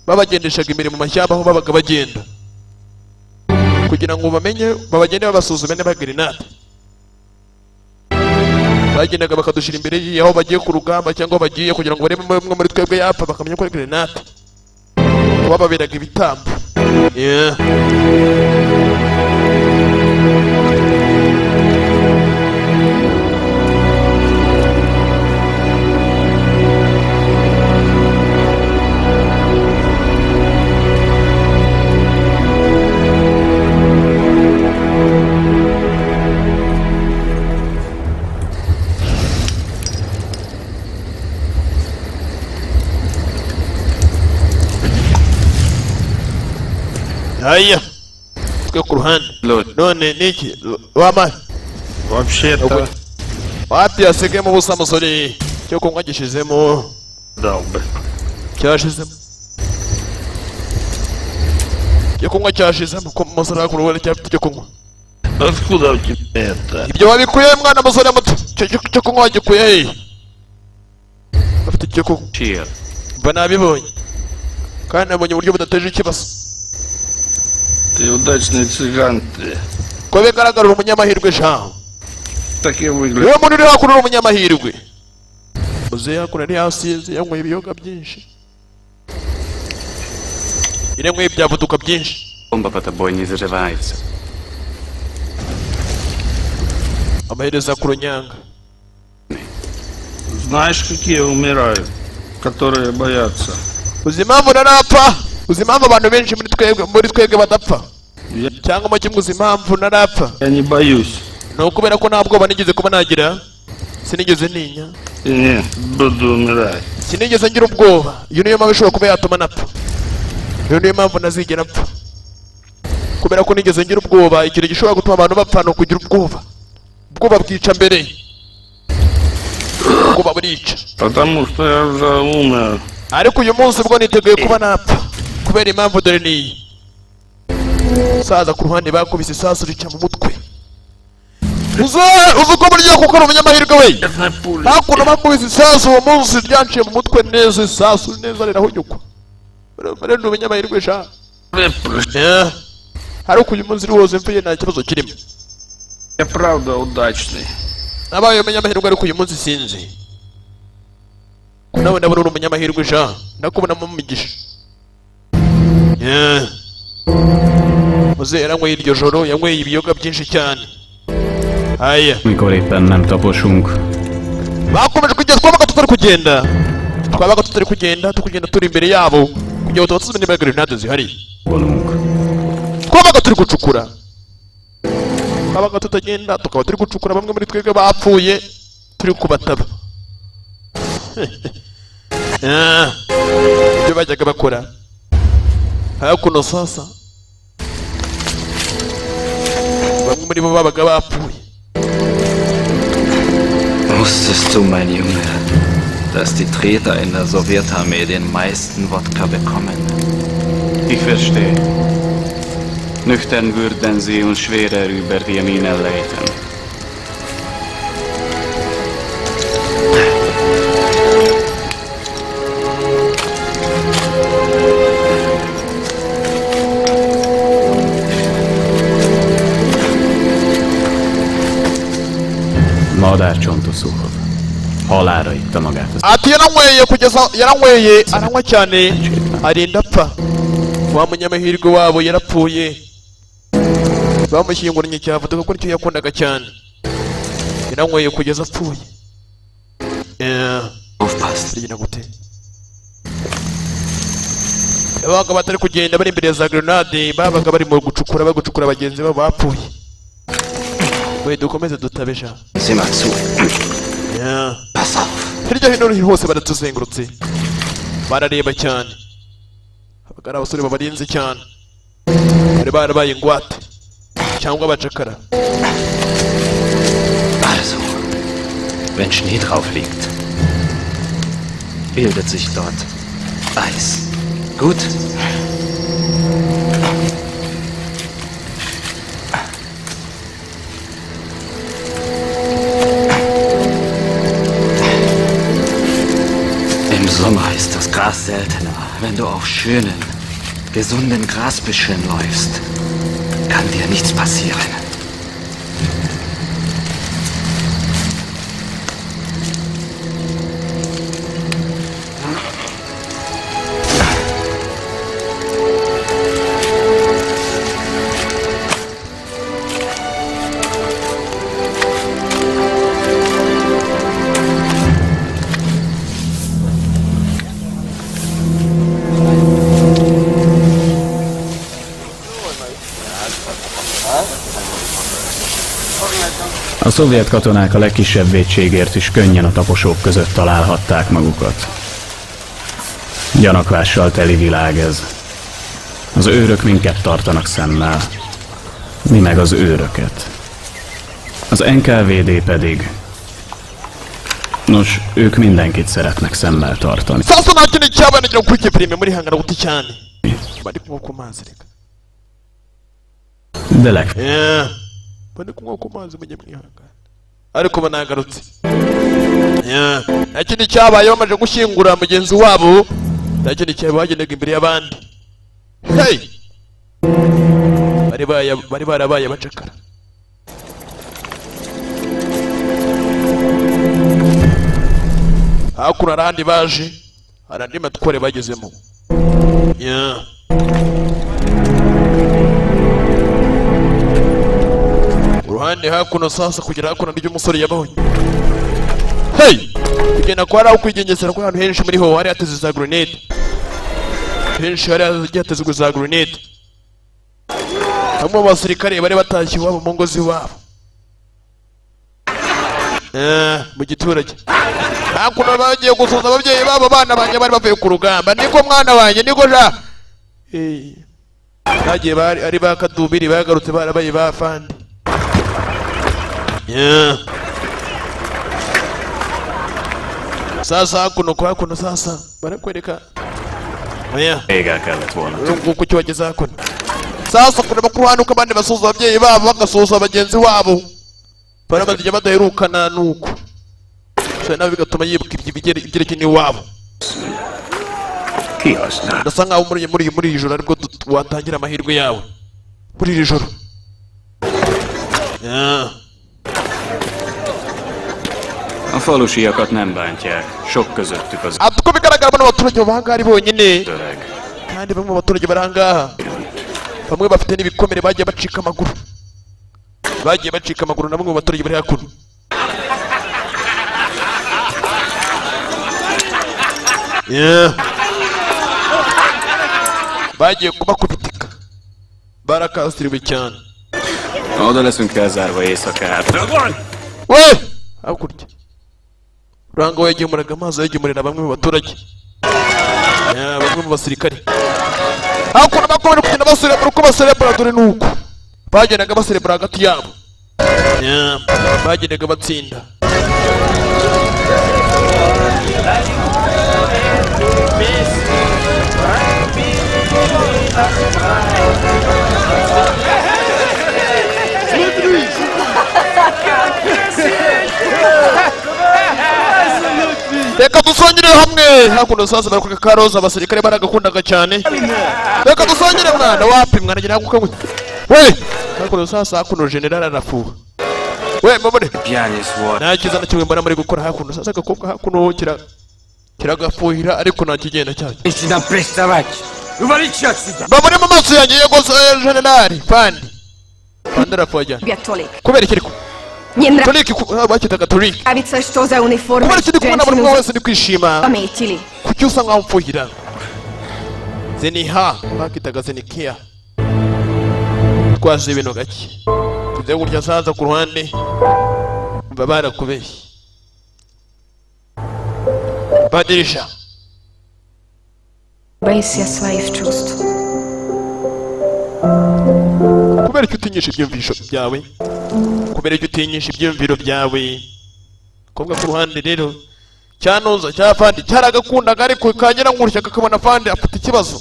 babagendeshaga imbere mu mashyamba aho babaga bagenda kugira ngo bamenye babagende babasuzume niba grenade bagendaga bakadushira imbere y'aho bagiye ku rugamba cyangwa bagiye kugira ngo barebe umwe muri twebwe yapfa bakamenya ko ari grenade bababeraga ibitambo Aya twe ku ruhande none niki wama Вообще-то, wapi yasigayemo ubusa musore cyo kunywa gishizemo дал бы. cyashizemo cyo kunywa cyashizemo ko musore akuruwe cyafite cyo kunywa Откуда у тебя это? ibyo wabikuye mwana musore muto cyo kunywa wagikuye he afite cyo kunywa Cheer. mba nabibonye kandi nabonye uburyo budateje ikibazo Ты удачный цыган ты. ko bigaragara uri umunyamahirwe shaho Так и выглядит. niwe muntu uri hakuno uri umunyamahirwe muzehe hakuno ari hasize yanyweye ibiyoga byinshi yanyweye ibyavuduka byinshi Bomba по тобой не заживается. amaherezo akuru nyanga Знаешь, какие умирают? Которые боятся. uzi impamvu narapfa uzi impamvu abantu benshi muri twebwe badapfa Я, cyangwa mu kimwe uzi impamvu narapfa я не боюсь. ni ukubera ko nta bwoba nigeze kuba nagira sinigeze ninya И не буду умирать. sinigeze ngira ubwoba iyo niyo mpamvu ishobora kuba yatuma napfa iyo niyo mpamvu nazigera apfa kubera ko nigeze ngira ubwoba ikintu gishobora gutuma abantu bapfa ni ukugira ubwoba ubwoba bwica mbere ubwoba burica Потому что я уже умер. ariko uyu munsi bwo niteguye kuba napfa kubera impamvu dore niyi saza ku ruhande bakubise isasu rica mu mutwe uzi uko burya kuko ari umunyamahirwe we Бедная пуля. hakuno bakubise isasu uwo munsi ryanciye mu mutwe neza isasu neza rirahunyukwa rero ni umunyamahirwe sha Выпрыгни. ariko uyu munsi wose mvuye nta kibazo kirimo Я правда удачный. nabaye umunyamahirwe ariko uyu munsi sinzi nawe ndabona uri umunyamahirwe sha ndakubonamo umugisha muzehe yaranyweye iryo joro, yanyweye ibiyoga byinshi cyane. Aya Mikor éppen nem taposunk, bakomeje kugeza twabaga tutari kugenda tukugenda turi imbere yabo kugira ngo tubatuzwe niba grenade zihari. golunk. Twabaga turi gucukura, twabaga tutagenda tukaba turi gucukura, bamwe muri twebwe bapfuye turi kubataba. Ibyo bajyaga bakora. Hakuno sasa bamwe muri bo babaga bapfuye. Wusstest du, mein Junge, dass die Treter in der Sowjetarmee den meisten Wodka bekommen? Ich verstehe. Nüchtern würden sie uns schwerer über die Mine leiten. Madárcsontosúhod. Halálra itta magát az Ati yaranyweye aranywa cyane arinda apfa. Wa munyamahirwe wabo yarapfuye, bamushyinguranye cyavuga ko nicyo yakundaga cyane. Yaranyweye kugeza apfuye. Aufpasst. Rigena gute? Abaga batari kugenda bari imbere za grenade, babaga bari mu gucukura bagenzi babo bapfuye. We dukomeze dutabesha. Sieh mal zu. Pass auf. Hirya hino hose baratuzengurutse, barareba cyane. Abagara abasore babarinze cyane, bari barabaye ingwate cyangwa abacakara. Also, wenn Schnee drauf liegt, bildet sich dort Eis. Gut? Im Sommer ist das Gras seltener. Wenn du auf schönen, gesunden Grasbüscheln läufst, kann dir nichts passieren. A szovjet katonák a legkisebb vétségért is könnyen a taposók között találhatták magukat. Gyanakvással teli világ ez. Az őrök minket tartanak szemmel. Mi meg az őröket. Az NKVD pedig... Nos, ők mindenkit szeretnek szemmel tartani. Sasa nta kintu cyabanegera kuri prime muri hangara guti cyane. Bari kunywa ku mazi reka. De legfeljebb. Bari kunywa ku mazi mujye mwihangana. Ariko banagarutse. Nta kintu cyabaye bamaze gushyingura mugenzi wabo. Nta kintu cyabaye bagendaga imbere y'abandi. Hey! Bari barabaye abacakara. Hakuno arandi baje, arandi matware bagezemo. Uruhande hakuno sasa kugera hakuno n'ibyo umusore yabonye. Hey! Kugenda kwa raho kwigengesera kwa ahantu henshi muri ho hari hateze za grenade. Henshi hari hateze za grenade. Bamwe mu basirikare bari batashye iwabo mu ngo z'iwabo. Mu giturage. Hakuno bagiye gusuza ababyeyi babo, abana banjye bari bavuye ku rugamba. Niko mwana wanjye niko ja. Bagiye ari bakadubiri bagarutse barabaye bafandi. Sasa hakuno sasa barakwereka. Még el kellett volna. Nguko cyo bageze hakuno. Sasa kureba kuhanuka abandi basuza ababyeyi babo bagasuza abagenzi wabo. Barabazije badaherukana nuko. So nawe bigatuma yibuka ibyerekeye n'iwabo. Ndasa nkaho muri iri joro aribwo watangira amahirwe yawe. Muri iri joro. A falusiakat nem bántják, sok közöttük az Uko bigaragara bano baturage bahangaha ari bonyine. öreg. Kandi bamwe mu baturage barangaha bamwe bafite n'ibikomere bagiye bacika amaguru na bamwe mu baturage bari hakuno. Bagiye kubakubitika barakasiriwe cyane. Oda leszünk elzárva éjszakára. We! Hakurya Ranga wegemuraga amazi yegemurira bamwe mu baturage, bamwe mu basirikare. Hakuno bakomera kugenda baserebura uko baserebura, dore nuko bagendaga baserebura hagati yabo, bagendaga batsinda. Reka dusongere hamwe. Hakuno sasa bari kuka karoza, abasirikare baragakundaga cyane. Reka dusongere mwana, wapi mwana gira gukanywe. We! Hakuno sasa hakuno general arafuha. We mbabone. Nakiza na kimwe mbona muri gukora hakuno sasa gakobwa hakuno kiragafuhira ariko nta kigenda cyane. Mbabone mu maso yanjye yego general Fandi. Fandi arafuha. Kubera ikiriko Toliki bakitaga Toliki. Kubera ikindi kubona buri wese ni kwishima. Kuki usa nkaho mfuhira. Zeniha bakitaga Zenikia. Twaje ibintu gake. Tuze gutya saza ku ruhande. Babara kubeshya. Badirisha. Боюсь своих чувств. Kubera icyo utinyisha ibyumvisho byawe. Kubera icyo utinyisha ibyumviro byawe. Kobwa ku ruhande rero cyanoza cya Fandi cyaragakundaga ariko kagera ngurusha kakabona Fandi afite ikibazo.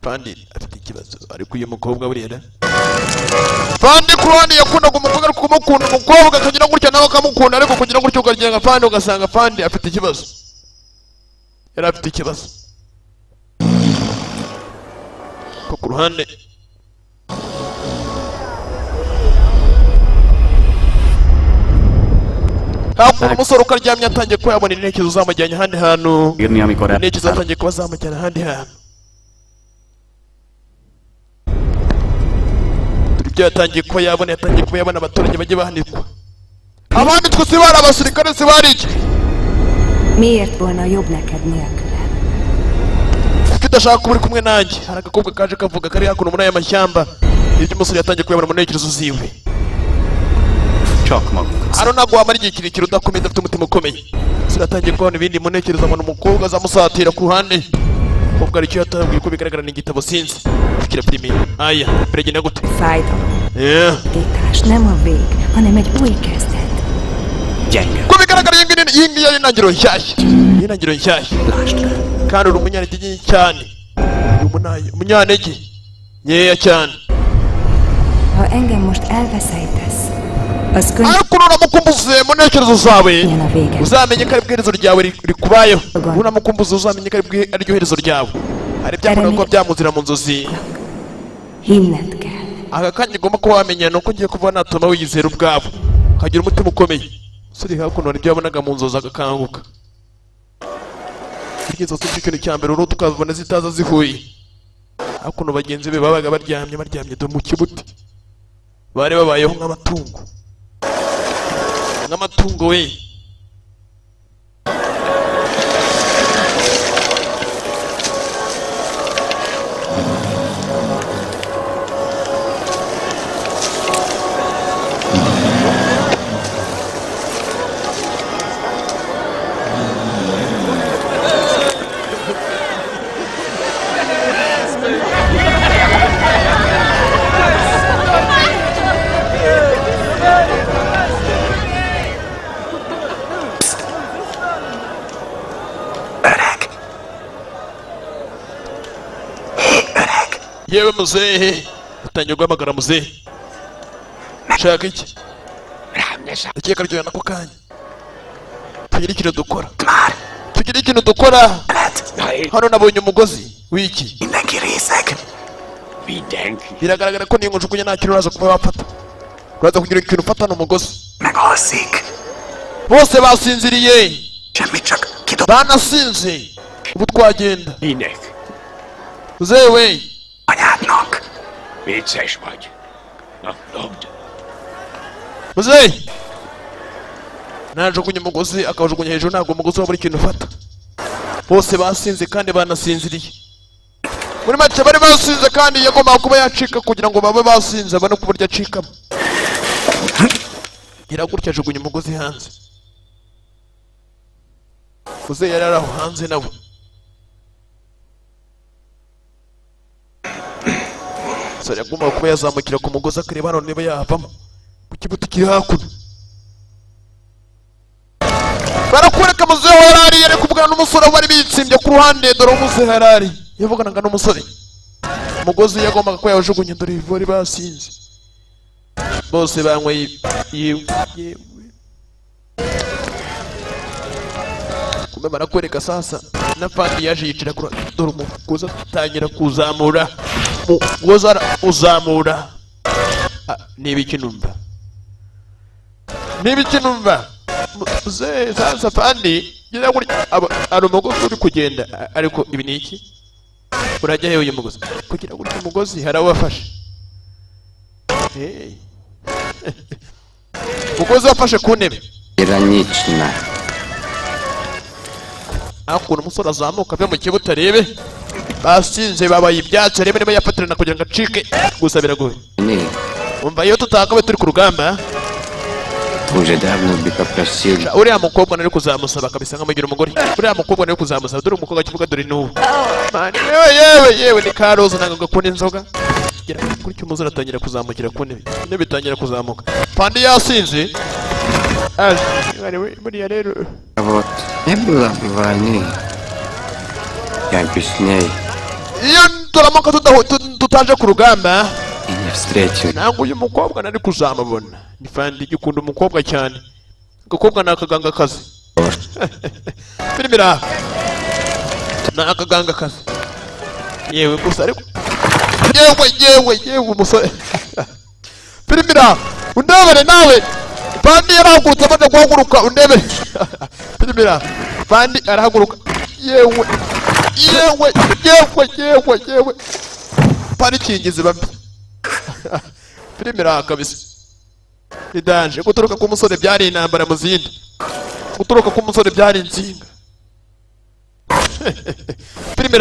Fandi afite ikibazo ariko uyu mukobwa burera. Fandi ku ruhande yakundaga umukobwa ariko kumukunda umukobwa kagera ngurusha nawe akamukunda ariko kugira ngurusha ukagenga Fandi ugasanga Fandi afite ikibazo. Yari afite ikibazo. Ku ruhande hakuno umusore ukaryamye atangiye kuba yabona intekerezo zamujyanye ahandi hantu. Intekerezo zatangiye kuba zamujyana ahandi hantu. Ibyo yatangiye kuba yabona abaturage bagiye bahanirwa. Abandi twese bari abasirikare se bari iki? Miért volna jobb neked nélkülem? Tudashaka kuba uri kumwe nanjye. Hari agakobwa kaje kavuga kari hakuno muri aya mashyamba. Ibyo umusore yatangiye kuyabona mu ntekerezo ziwe. Aro ntabwo wamara igihe kirekire udakomeye udafite umutima ukomeye. Umusore yatangiye kubona ibindi mu ntekerezo, abona umukobwa azamusatira ku ruhande. Umukobwa aricyo yatangiye ko bigaragara n'igitabo sinzi. Fikira filime. Aya, biragenda gute? Fájdalomtítás nem a vég, hanem egy új kezdet. Ko bigaragara iyi ngiyi ari intangiriro nshyashya. Intangiriro nshyashya. Kandi uri umunyantege cyane. Umunyantege nkeya cyane. Ha engem most elveszejtesz, az könyv... Ariko unamukumbuze mu ntekerezo zawe uzamenye ko ari bwiherezo ryawe rikubayeho. Unamukumbuze uzamenye ko ari ryo herezo ryawe. Hari byakorewe ko byamuzira mu nzozi. Hinned kell. Aka kanya ugomba kuba wamenya nuko ngiye kuva natuma wiyizera ubwabo. Ukagira umutima ukomeye. Suri hakuno hari ibyo yabonaga mu nzozi agakanguka. Ikizo cy'ikintu cya mbere urutu ukabona zitaza zihuye. Hakuno bagenzi be babaga baryamye do mu kibuti. Bari babayeho nk'amatungo. Nk'amatungo we. Yewe muzehe, utangiye guhamagara muzehe. Shaka iki? Ndakeka ryoya nako kanya. Tugira ikintu dukora. Hano nabonye umugozi w'iki. Biragaragara ko niyo njugunye nta kintu uraza kuba wafata. Uraza kugira ikintu ufata n'umugozi. Bose basinziriye. Banasinze. Ubu twagenda. Muzehe we. anyádnak. Vicces vagy. Na, dobd. muzehe najugunya umugozi akawujugunya hejuru ntabwo umugozi wabura ikintu ufata bose basinze kandi banasinziriye muri make bari basinze kandi yagombaga kuba yacika kugira ngo babe basinze abone ku buryo acikamo iragutya ajugunya umugozi hanze muzehe yari ari aho hanze nawe sore yagombaga kuba yazamukira ku mugozi akareba hano niba yavamo ku kibuto kiri hakuno barakwereka muzehe wa yarari yari kuvugana n'umusore wari bitsimbye ku ruhande dore umuzehe yarari yavuganaga n'umusore umugozi yagombaga ko yawujugunya dore bari basinze bose banyweye yewe kumbe barakwereka sasa na pandi yaje yicara kuri dore umugozi atangira kuzamura umugozi uzamura niba ikinumva muzehe sasa pandi gira kuri ari umugozi uri kugenda ariko ibi ni iki urajya hewe uyu mugozi kugira gutya umugozi hari awafashe umugozi wafashe ku ntebe Iranyichna. akuntu umusore azamuka ave mu kibuto arebe basinze babaye ibyatsi arebe niba yafatirana kugira ngo acike gusa biragoye Ni. umva iyo tutakabe turi ku rugamba Уже давно бы попросил. uriya mukobwa nari kuzamusaba kabisa nkamugira umugore uriya mukobwa nari kuzamusaba dore umukobwa kivuga dore n'ubu mani yewe ni karoza ntabwo gakunda inzoga gutyo umuzuru atangira kuzamukira ku ntebe intebe itangira kuzamuka pandi yasinze buriya rero Вот. Не было бы войны. Я бы с ней iyo turamuka tutaje ku rugamba и не встретил. ntabwo uyu mukobwa nari kuzamubona ni fandi gikunda umukobwa cyane agakobwa ni akagangakazi filime ni akagangakazi yewe gusa ariko yewe umusore filime undebere nawe pandi yarahagurutse amaze guhaguruka undebere filime pandi arahaguruka yewe parikingizi babi filime kabisa idanje guturuka ku musore byari intambara mu zindi guturuka ku musore byari insinga filime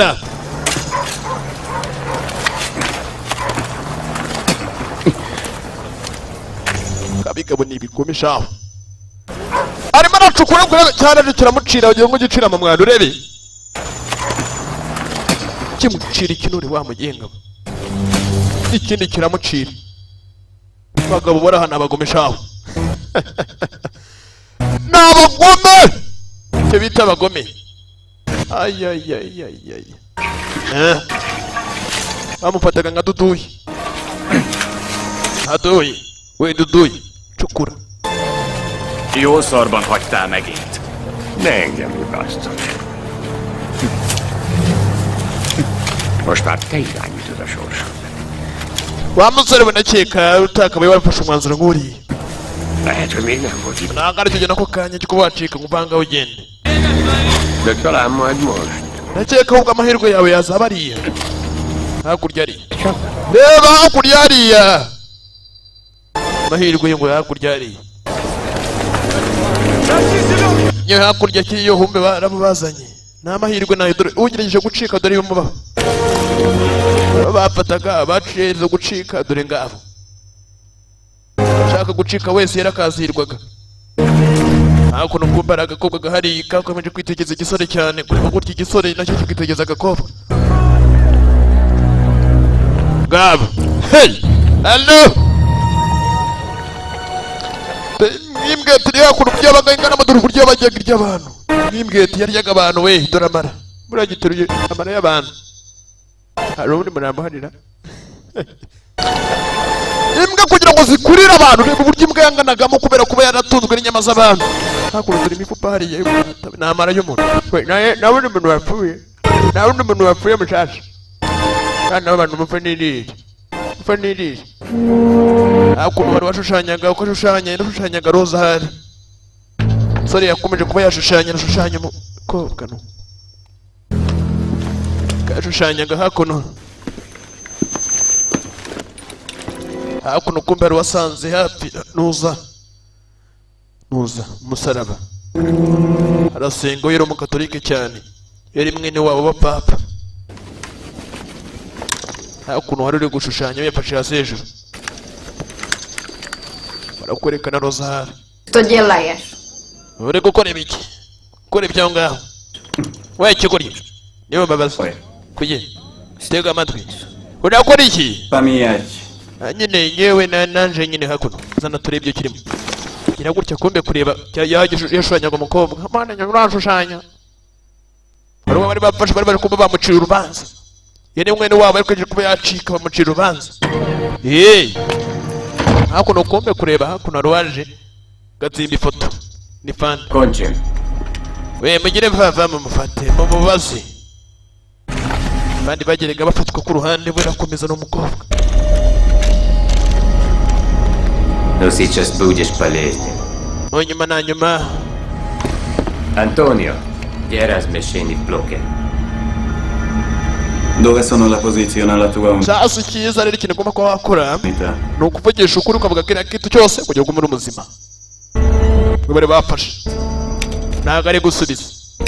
kabigabo ni ibikumi shaho arimo aracukura kurebe cyane kiramucira wagira ngo gicira mu mwana urebe kimucira ikinure wa mugenga ikindi kiramucira abagabo barahana abagome shaho n'abagome icyo bita abagome bamufataga nka duduyi aduyi we duduyi cukura Jó szarban hagytál megint. Ne engem nyugasztok. Most már te irányítod a sorsod. wa musore we nakeka utakabaye warafashe umwanzuro nk'uriya Lehet, hogy még nem volt itt, ntabwo aricyo gihe nako kanya cyo kuba wacika ngo uvanga ugende de talán majd most. nakeka ahubwo amahirwe yawe yazaba ariya hakurya ariya reba hakurya hariya amahirwe ye ngo hakurya hariya iyo hakurya kiriyo humbe barabazanye ni amahirwe nayo dore ugerageje gucika dore y'umubaho bafataga baciriza gucika dore ngabo ushaka gucika wese yarakazirwaga hakuno kumbara agakobwa gahari kakomeje kwitegereza igisore cyane kureba gutya igisore nacyo kikitegereza agakobwa ngabo hey allo mwimbwete iri hakuno uburyo yabaga ingana amadore uburyo yabajyaga iry'abantu mwimbwete yaryaga abantu we dore amara buriya giteruye amara y'abantu hari ubundi murambo harira imbwa kugira ngo zikurire abantu reba uburyo imbwa yanganagamo kubera kuba yaratunzwe n'inyama z'abantu hakuno dore imifupa hariya ni amara y'umuntu nta wundi muntu wapfuye nta wundi muntu wapfuye mushasha kandi abantu mupfa n'iriri mupfa n'iriri hakuno wari washushanyaga uko ashushanya yarashushanyaga roza hari sore yakomeje kuba yashushanya arashushanya umukobwa no yashushanyaga hakuno hakuno kumbe hari wasanze hafi nuza umusaraba arasenga yari umukatolike cyane yari mwene wabo wa papa hakuno hari uri gushushanya yafashe hasi hejuru barakwerekana rozari Что делаешь? uri gukora ibiki gukora ibyo ngaho we kigori niyo babaza kuye stega amatwi urakora iki Поменять. nyine yewe nanje nyine hakuno zana turebye kirimo gira gutya kumbe kureba yashushanyaga umukobwa mana nyurashushanya bari bafashe bari kuba bamucira urubanza yene mwene wabo ariko kuba yacika bamucira urubanza hakuno kumbe kureba hakuno rwaje gatsimba ifoto ni fan Кончим. we mugire vava mumufate mumubaze bandi bagerega bafatwa ku ruhande barakomeza n'umukobwa Но сейчас будешь полезнен. Onyuma na nyuma. Antonio, где размещение в блоке? Dove sono la posizione alla tua Sasa cyiza rero ikintu ugomba kuba wakora unità? ni ukuvugisha ukuri ukavuga kiriya kintu cyose kugira ngo umure umuzima. Bari bafashe ntabwo ari gusubiza.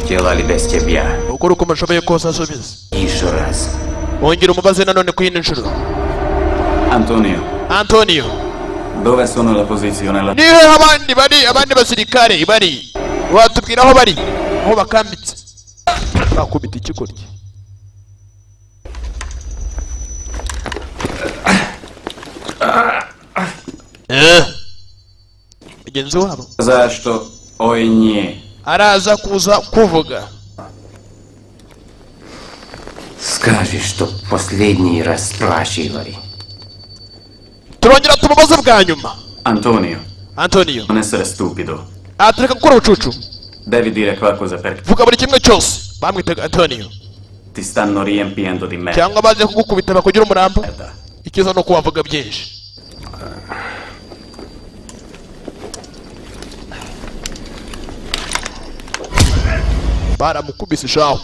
Делали без тебя. Ukuri uko mushoboye kose asubiza. Еще раз. Wongera umubaze nanone ku yindi nshuro. Antonio. Dove sono la posizione alla Nihe abandi basirikare bari watubwira aho bari aho bakambitse bakubita ikikorye mugenzi wabo За что ой не. araza kuza kuvuga Скажи, что последний раз спрашивали. turongera tumubaze bwa nyuma Antonio. Non essere stupido. atereka gukora ubucucu Devi dire qualcosa perché vuga buri kimwe cyose bamwitaga Antonio ti stanno riempiendo di me. cyangwa baje kugukubita bakugira umurambo ikiza no kubavuga byinshi baramukubise shaho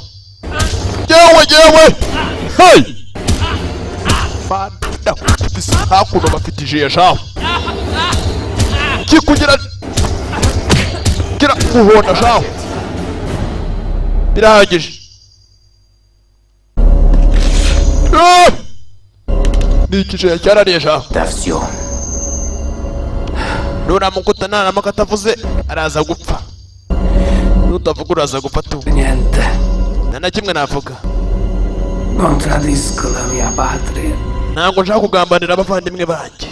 jewe hey banda kubise hakuno bafite ijiye shaho kikugira kira kuhonda shaho birahagije ni ikijiye cyarariye shaho Davsyo. nuramukuta naramuka atavuze araza gupfa nutavuga uraza gupfa tu Niente. na kimwe navuga Non tradisco la mia patria. ntabwo nshaka kugambanira abavandimwe banjye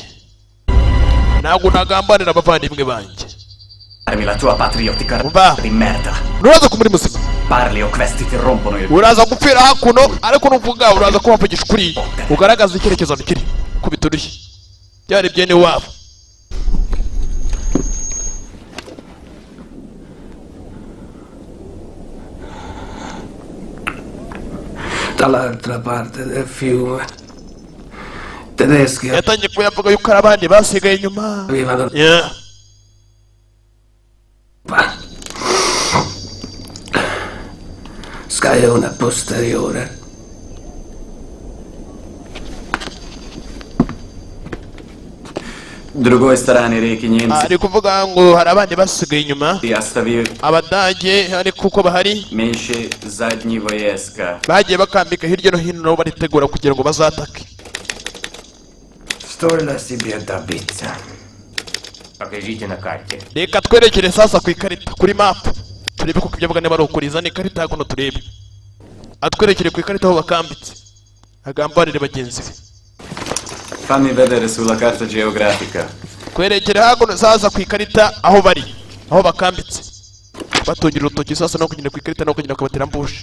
ntabwo nagambanira abavandimwe banjye Darmi la tua patriottica di merda. uraza kumuri muzima Parli o questi ti rompono il uraza gupfira hakuno ariko nuvuga uraza kuba wavugisha ukuri ugaragaza icyerekezo kiri kubiturushye byari byene wabo Dall'altra parte del fiume. Tedeschi yatangiye kuyavuga yuko hari abandi basigaye inyuma avevano scaglione posteriore. Другой стороны реки немцы. ari kuvuga ngo hari abandi basigaye inyuma И оставил abadage ariko uko bahari меньше задние войска. bagiye bakambika hirya no hino nabo baritegura kugira ngo bazatake Стоило себе добиться. Покажите на карте. reka twerekere sasa ku ikarita kuri map turebe ko ibyo avuga niba ari ukuri zana ikarita hakuno turebe atwerekere ku ikarita aho bakambitse agambanire bagenzi be Fammi vedere sulla carta geografica. twerekere hakuno sasa ku ikarita aho bari aho bakambitse batungira urutoki sasa no kugenda ku ikarita no kugenda kubatera mbushi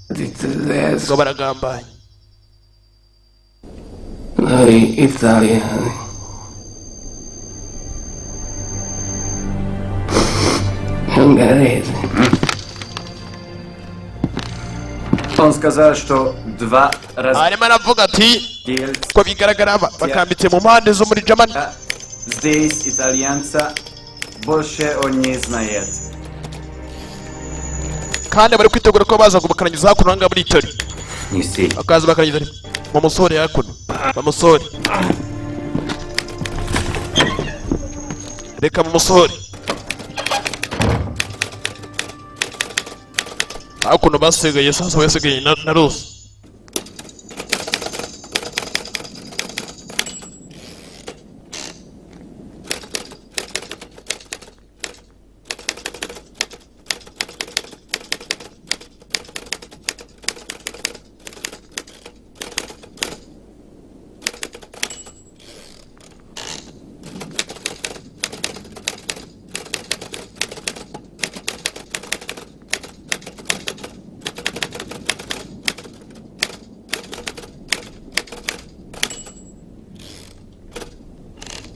Di tedesco. ngo baragambanye Noi italiani. Ungheresi. Он сказал, что два arimo aravuga ati ko bigaragara bakambitse mu mpande zo muri Germany здесь итальянца больше он не знает. kandi bari kwitegura ko baza kubakarangiza hakuno hanga muri Italy Неси. bakaza bakarangiza mu musore hakuno bamusore reka mumusohore hakuno basigaye sasa wasigaye na Rose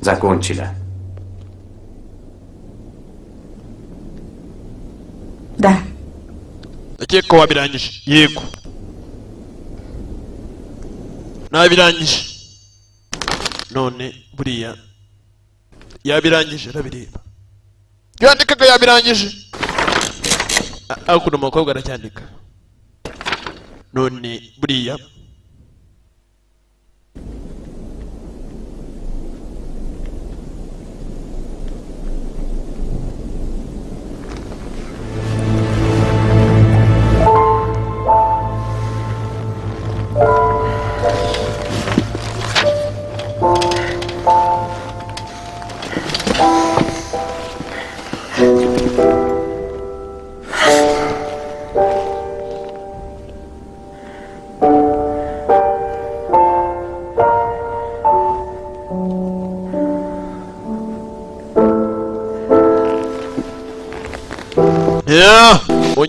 Закончили. Да. ndakeka wabirangije yego nabirangije none buriya yabirangije arabireba yandikaga yabirangije hakuno umukobwa aracyandika none buriya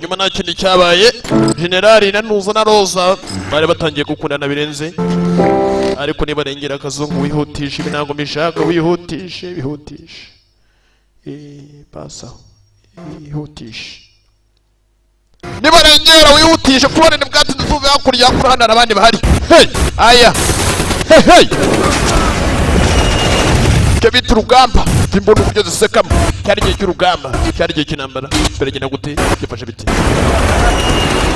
nyuma nta kintu cyabaye generali na Nuza na Roza bari batangiye gukundana birenze ariko nibarengera akazungu wihutisha ibi ntabwo mbishaka wihutishe bihutishe pasa wihutishe nibarengera wihutishe kubona ni bwatinze tuve hakurya hakurya abandi bahari hey aya hey hey cyo bita urugamba imbona uburyo zisekamo cyari igihe cy'urugamba cyari igihe cy'intambara biragenda gute byifashe biti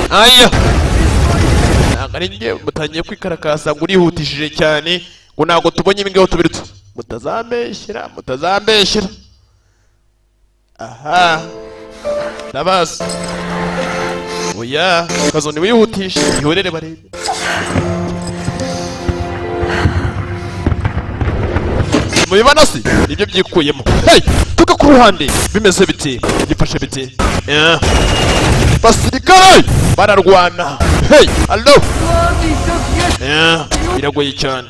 aya ntabwo ari njye mutangiye kwikarakasa ngo urihutishije cyane ngo ntabwo tubonye ibingiho tubirutse mutazambeshyira aha ndabazi oya kazoni wihutishe ihorere barebe mubibona se nibyo byikuyemo hey tuga ku ruhande bimeze biti gifashe biti basirikare bararwana hey allo biragoye cyane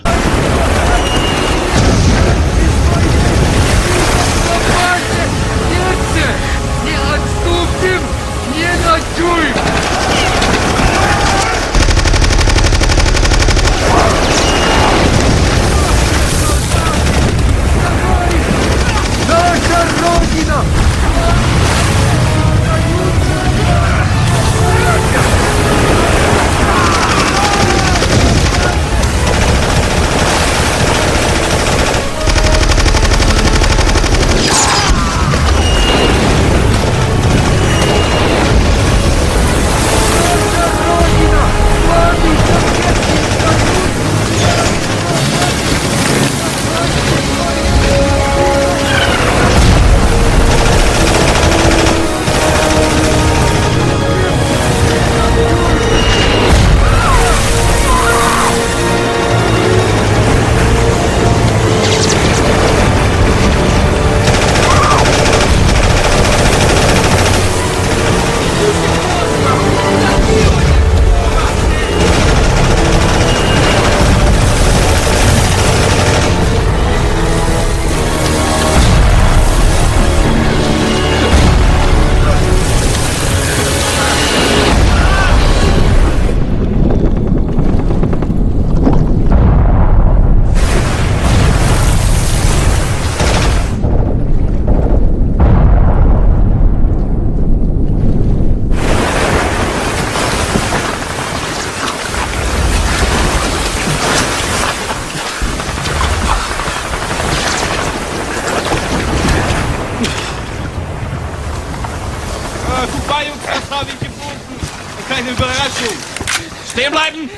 Stehen bleiben!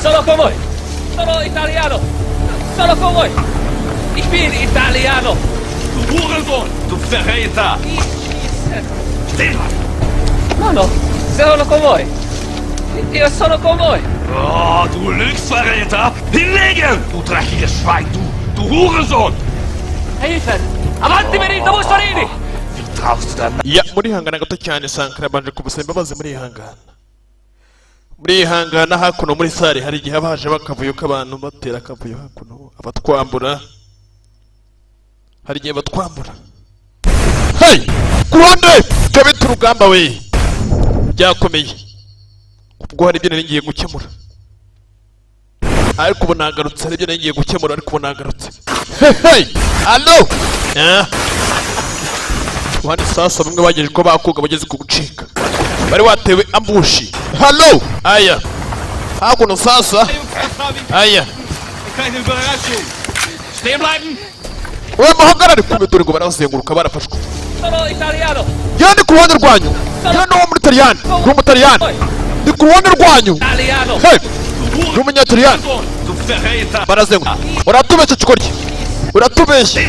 Solo con voi! Sono italiano! Solo con voi! Ich bin Italiano! Hurensohn! Du Verräter! Stehen! No, no, sono con voi. Io sono con voi. Oh, du Lügsverräter! Hinlegen! Du dreckiges Schwein! Du Hurensohn! Hilfe! Avanti, Benito Mussolini! Wie traust du denn? ya murihangana gato cyane Sankara yabanje kubusaba imbabazi murihangana hakuno muri sare hari igihe abaje bakavuyo k'abantu batera akavuyo hakuno abatwambura hari igihe batwambura hey kuruhande kabita urugamba we byakomeye ubwo hari ibyo ngiye gukemura ariko ubu nagarutse hari ibyo ngiye gukemura ariko ubu nagarutse hey allo wandi sasa bamwe bageje ko bakoga bageze ku gucika bari watewe ambushi hallo aya hakuno sasa aya Keine Überraschung. Stehen bleiben! we muhagarare kumbe dore ngo barazenguruka barafashwe Sono italiano! yandi ku ruhande rwanyu yandi wo muri Taliyani uri umutaliyani ndi ku ruhande rwanyu Italiano! hey uri umunyataliyani Du Verräter! barazenguruka uratubeshya kikorye uratubeshya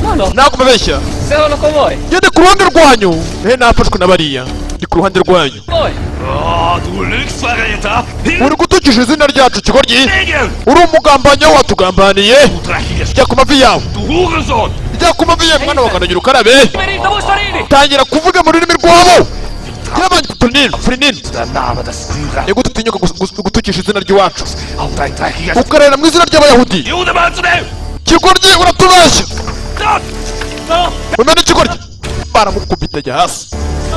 No, no, ntabwo mubeshya sono con voi. yandi ku ruhande rwanyu nafashwe na bariya ndi ku ruhande rwanyu Voi! Oh, du Lügsverräter! uri gutukisha izina ryacu kikoryi Hinlegen! uri umugambanyi watugambaniye Du dreckiges jya ku mavi yawe Du Hurensohn! jya ku mavi yawe mwana wakanagira ukarabe Benito Mussolini! tangira kuvuga mu rurimi rwabo y'abanyatutunini furinini Der Name des Führers! ni gute utinyuka gutukisha izina ry'iwacu Auf dein dreckiges... ukarera mu izina ry'abayahudi Jude mal zu dem! kikoryi uratubeshya Gott! No! umenya ikikoryi baramukubita ajya hasi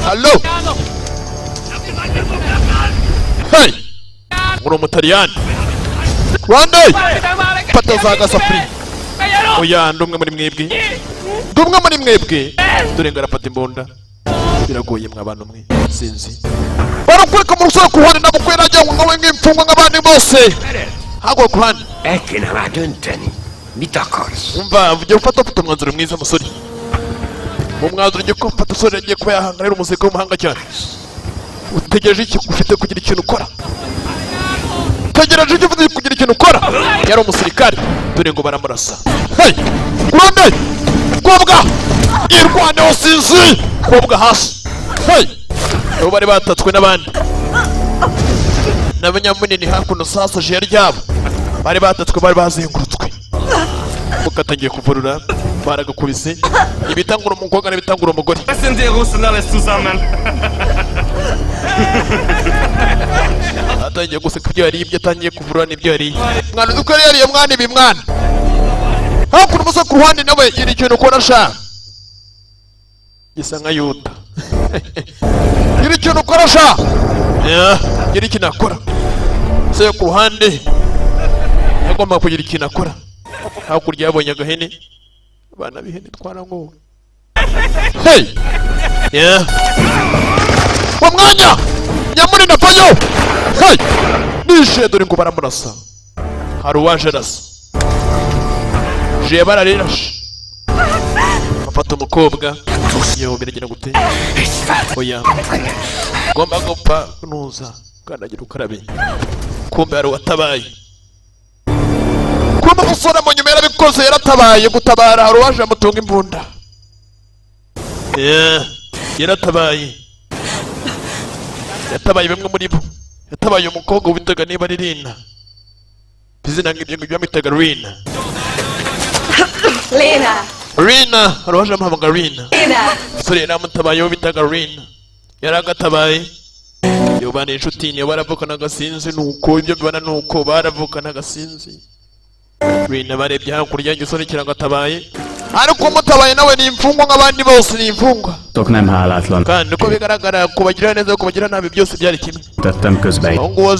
hallo Italiano! hey uri umutaliyani rwanda fata za gasafuri oya ndi umwe muri mwebwe ndi umwe muri mwebwe dore ngo arafata imbunda biragoye mwa bantu mwe sinzi barakureka mu rusoro ku ruhande ntabwo kwera ajya ngo nk'imfungwa nk'abandi bose haguruka ku ruhande El kéne már dönteni. Mit akarsz? umva ugiye gufata umwanzuro mwiza musore mu mwanzuro ugiye gufata umusore agiye kuba yahanganira umusirikare w'umuhanga cyane utegereje iki ufite kugira ikintu ukora utegereje iki ufite kugira ikintu ukora yari umusirikare dore ngo baramurasa hey kurande kobwa irwaneho sinzi kobwa hasi hey abo bari batatswe n'abandi n'abanyamunini hakuno sasa je ryabo bari batatswe bari bazengurutswe mukatangiye kuvurura baragakubise ibitangura umukobwa n'ibitangura umugore Was sind die Russen alles zusammen? atangiye guseka ibyo yariye ibyo atangiye kuvurura n'ibyo yariye mwana uzi ko yari yariye mwana ibi mwana hakuno umusa ku ruhande nawe yari ikintu ukora sha gisa nka yuda yari ikintu ukora sha yari ikintu akora se ku ruhande yagomba kugira ikintu akora hakurya yabonye agahene abana b'ihene twarangowe hey wa mwanya nyamuri navayo hey nishe dore ngo baramurasa hari uwaje arasa je bararirashe afata umukobwa yo biragenda gute oya gomba gupfa nuza kandagira ukarabe kumbe hari uwatabaye kumbe umusore mu nyuma yarabikoze yaratabaye gutabara hari uwaje amutunga imbunda yaratabaye yatabaye bamwe muri bo yatabaye umukobwa witaga niba ari Rina izina ngibyo ngibyo bamwitaga Rina Rina hari uwaje amuhamagara Rina umusore yaramutabaye wo bitaga Rina yaragatabaye yobana inshuti niyo baravukanaga sinzi nuko ibyo bibana nuko baravukanaga sinzi Rina barebye hakurya igisore kiragatabaye ariko umutabaye nawe ni imfungwa nk'abandi bose ni imfungwa Nem hálátlan. kandi uko bigaragara kubagira neza kubagira nabi byose byari kimwe Tettem közben aho nguwo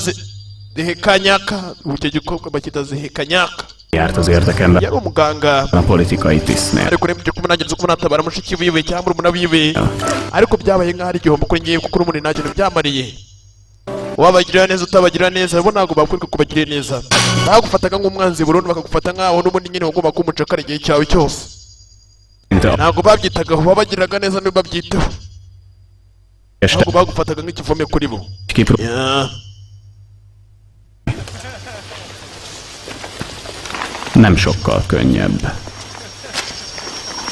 zihekanyaka icyo gikorwa bakita zihekanyaka járt az érdekemben yari umuganga a politikai tisztnél. ariko rero kuba nanjye nzi ko natabara mushiki wiwe cyangwa urumuna wiwe ariko byabaye nk'aho ari igihombo kuri ngewe kuko urumuri nta kintu byamariye wabagirira neza utabagirira neza bo ntabwo bakwiye kubagirira neza bagufataga nk'umwanzi burundu bakagufata nk'aho n'ubundi nyine wagomba kumucakara igihe cyawe cyose ntabwo babyitagaho wabagiriraga neza niba babyitaho ntabwo bagufataga nk'ikivome kuri bo Nem sokkal könnyebb.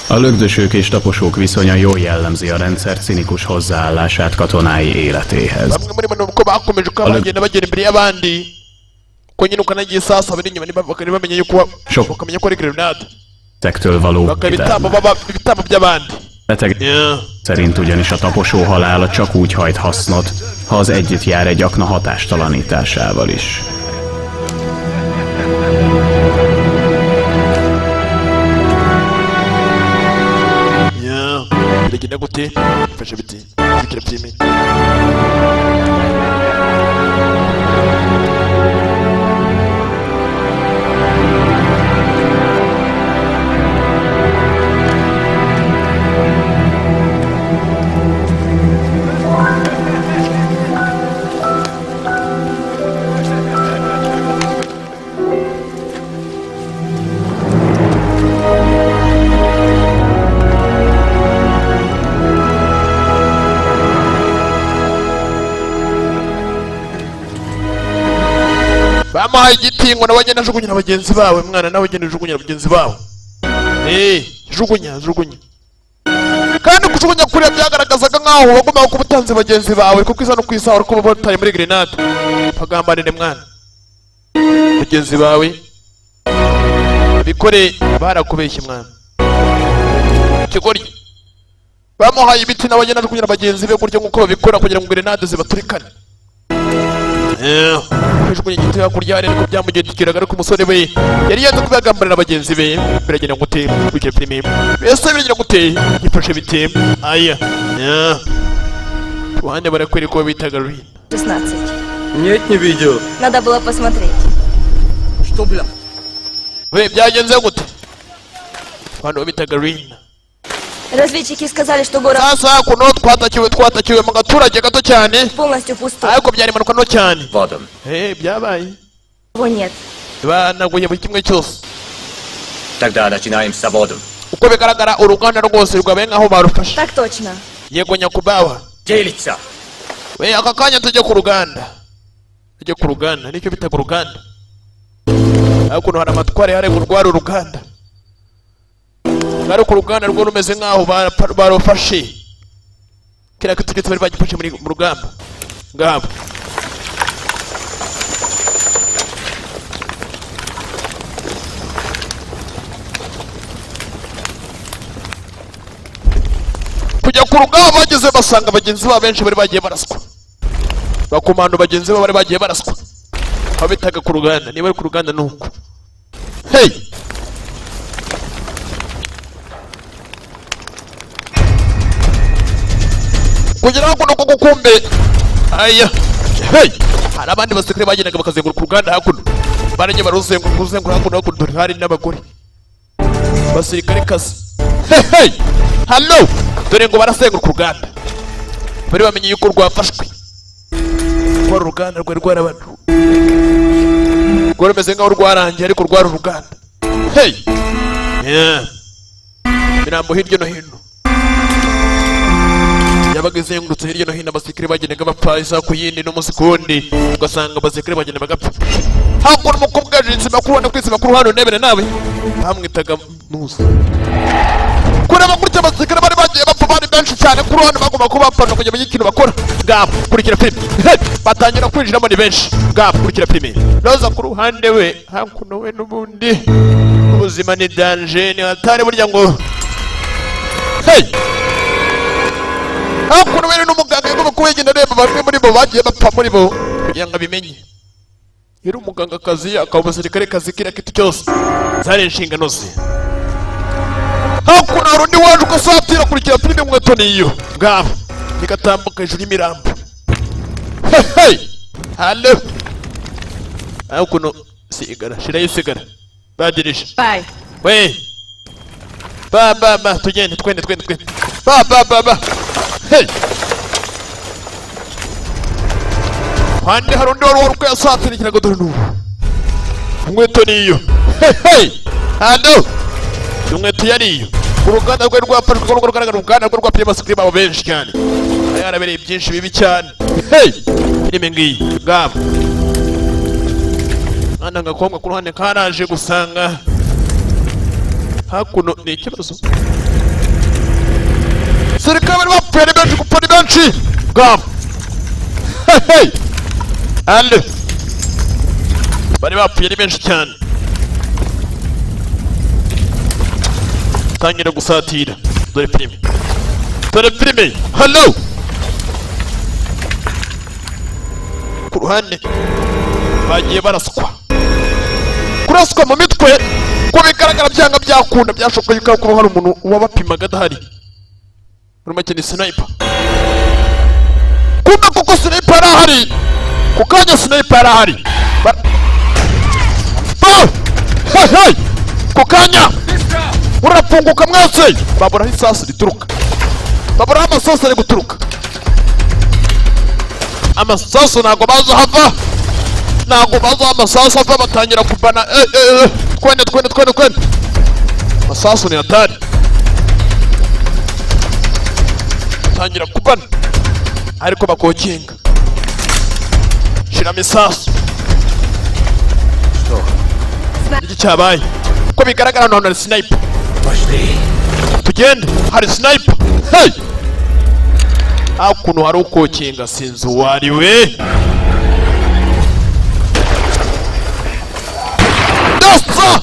A lögdösők és taposók viszonya jól jellemzi a rendszer cinikus hozzáállását katonái életéhez. Bamwe muri bo nuko bakomeje uko bagenda bagera imbere y'abandi ko nyine ukanagiye sasa bari inyuma bakari bamenye yuko bakamenya ko ari grenade Tektől való ibitambo by'abandi. Beteg szerint ugyanis a taposó halála csak úgy hajt hasznot, ha az együtt jár egy akna hatástalanításával is. Biragenda gute? Fasha biti. Zikira byime. Bamuhaye igiti ngo nabagenda jugunyira bagenzi bawe mwana nawe genda jugunyira bagenzi bawe. Jugunya. Kandi kujugunya kuri byagaragazaga nkaho bagomba kubutanze bagenzi bawe kuko iza no kwisaha uko bataye muri grenade. Pagambanire mwana. Bagenzi bawe bikore barakubeshye mwana. Kigori. Bamuhaye ibiti nabagenda jugunyira bagenzi be gutyo nkuko babikora kugira ngo grenade zibaturikane. Kujugunya igiti hakurya ariko byamugendekeraga ariko umusore we yari yaje kubagambarira bagenzi be biragenda gute kujya filime ese biragenda gute gifashe bite aya Tuhane barakwiriye ko bitaga ruhina 16. Нет, не видел. Надо было посмотреть. Что, бля? We byagenze gute Tuhane bitaga ruhina Разведчики сказали, что город sasa kuno twatakiwe mu gaturage gato cyane полностью пустой. ariko byari manuka no cyane Водом. byabaye Его нет. banaguye buri kimwe cyose Тогда начинаем с заводом. uko bigaragara uruganda rwose rwabaye nkaho barufashe Так точно. yego nyakubawa Делиться. we aka kanya tujye ku ruganda nicyo bita ku ruganda ariko hari amatware hari kurwara uruganda ngari ku ruganda rwo rumeze nkaho barufashe kira kitegetse bari bagifashe mu rugamba ngabo kujya ku rugamba bageze basanga bagenzi babo benshi bari bagiye baraswa bakomando bagenzi babo bari bagiye baraswa aho bitaga ku ruganda niba ari ku ruganda nuko kugira ngo nuko gukumbe aya hari abandi basekere bagendaga bakazenguruka uruganda hakuno baranye baruzenguruka hakuno dore hari n'abagore basirikare kazi hallo dore ngo barazenguruka uruganda bari bamenye yuko rwafashwe kwa uruganda rwari rwarabantu rwo rumeze nkaho rwarangiye ariko rwari uruganda mirambo hirya no hino yabaga izengurutse hirya no hino abasirikare bagendaga bapfa isaha ku yindi n'umunsi ku wundi ugasanga abasirikare bagenda bagapfa hakuno umukobwa yajinze makuru hano kwisi makuru hano nebere nawe bamwitaga Nusa kureba gutya abasirikare bari bagiye bapfa bari benshi cyane kuri hano bagomba kuba bapfa kujya mu ikintu bakora ngabo kurikira filime batangira kwinjiramo ni benshi ngabo kurikira filime noza ku ruhande we hakuno we n'ubundi ubuzima ni danger ni hatari burya ngo hakuno we n'umuganga yagomba kuba yagenda areba bamwe muri bo bagiye bapfa muri bo kugira ngo abimenye yari umuganga kazi akaba umusirikare kazi kira kitu cyose zari inshingano ze hakuno hari undi waje ugasatira kurikira filime nkweto niyo ngabo nikatambuka hejuru y'imirambo hallo hakuno sigara shirayo sigara badirisha Bye. we ba tugende twende ba hande hari undi wari uko yasatira ikirago dore n'ubu inkweto niyo hallo inkweto yariyo uruganda rwe rwafashwe ko rugaragara uruganda rwe rwapimye abasikiri babo benshi cyane yarabereye byinshi bibi cyane filime ngiyi ngabo mwana ngakobwa ku ruhande karaje gusanga hakuno ni ikibazo abasirikare bari bapfuye ari benshi gupfa ni benshi bwabo. Hey ale bari bapfuye ari benshi cyane. Tangira gusatira dore filime. Dore filime. Hello ku ruhande bagiye baraswa. Kuraswa mu mitwe ko bigaragara byanga byakunda byashoboka yuko kuba hari umuntu wabapimaga adahari. Muri make ni sniper. Kumbe kuko sniper arahari. Kukanya sniper arahari. Hey! Kukanya urapunguka mwese. Babura isasu rituruka. Babura amasasu ari guturuka. Amasasu nago baza hava. Nago baza amasasu hava batangira kubana. Twende. Amasasu ni hatari. Tangira kubana. Ariko bakokinga. Shira misasu. Iki cyabaye. Ko bigaragara none ari sniper. Tugende hari sniper. Hey! Akuno hari ukokinga sinzi wari we. Dasa!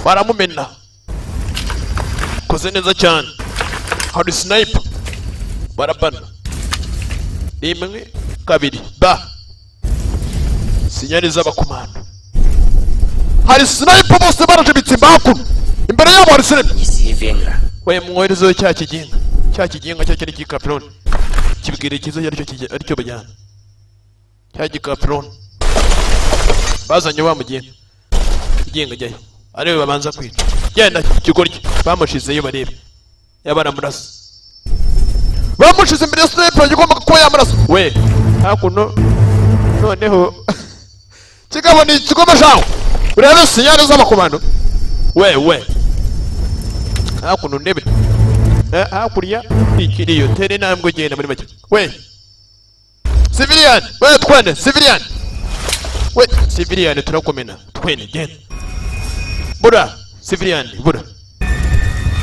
Baramumena. Koze neza cyane. Hari sniper. Barabana. Rimwe kabiri ba. Sinyali z'abakomando. Hari sniper bose baraje bitsimba hakuno. Imbere yabo hari sniper. Isivenga. We mwoherezo cya kiginga. Cya kiginga cyo cyari kikapironi. Kibwire kizo aricyo bajyana. Cya gikapironi. Bazanye wa mugenga. Kiginga jyayo. Ariwe babanza kwica. Genda kigorye. Bamushizeyo barebe. Yabara murasa. Bamushize imbere ya sniper yigomba kuba yamurasa. We hakuno noneho kigabo ni kigoma shawo. Urebe sinyali z'abakomando. We hakuno ndebe. Hakuriya ikiriyo tere nambwe genda muri make. We civilian, we twende civilian. We civilian turakomena. Twende genda. Bura civilian bura.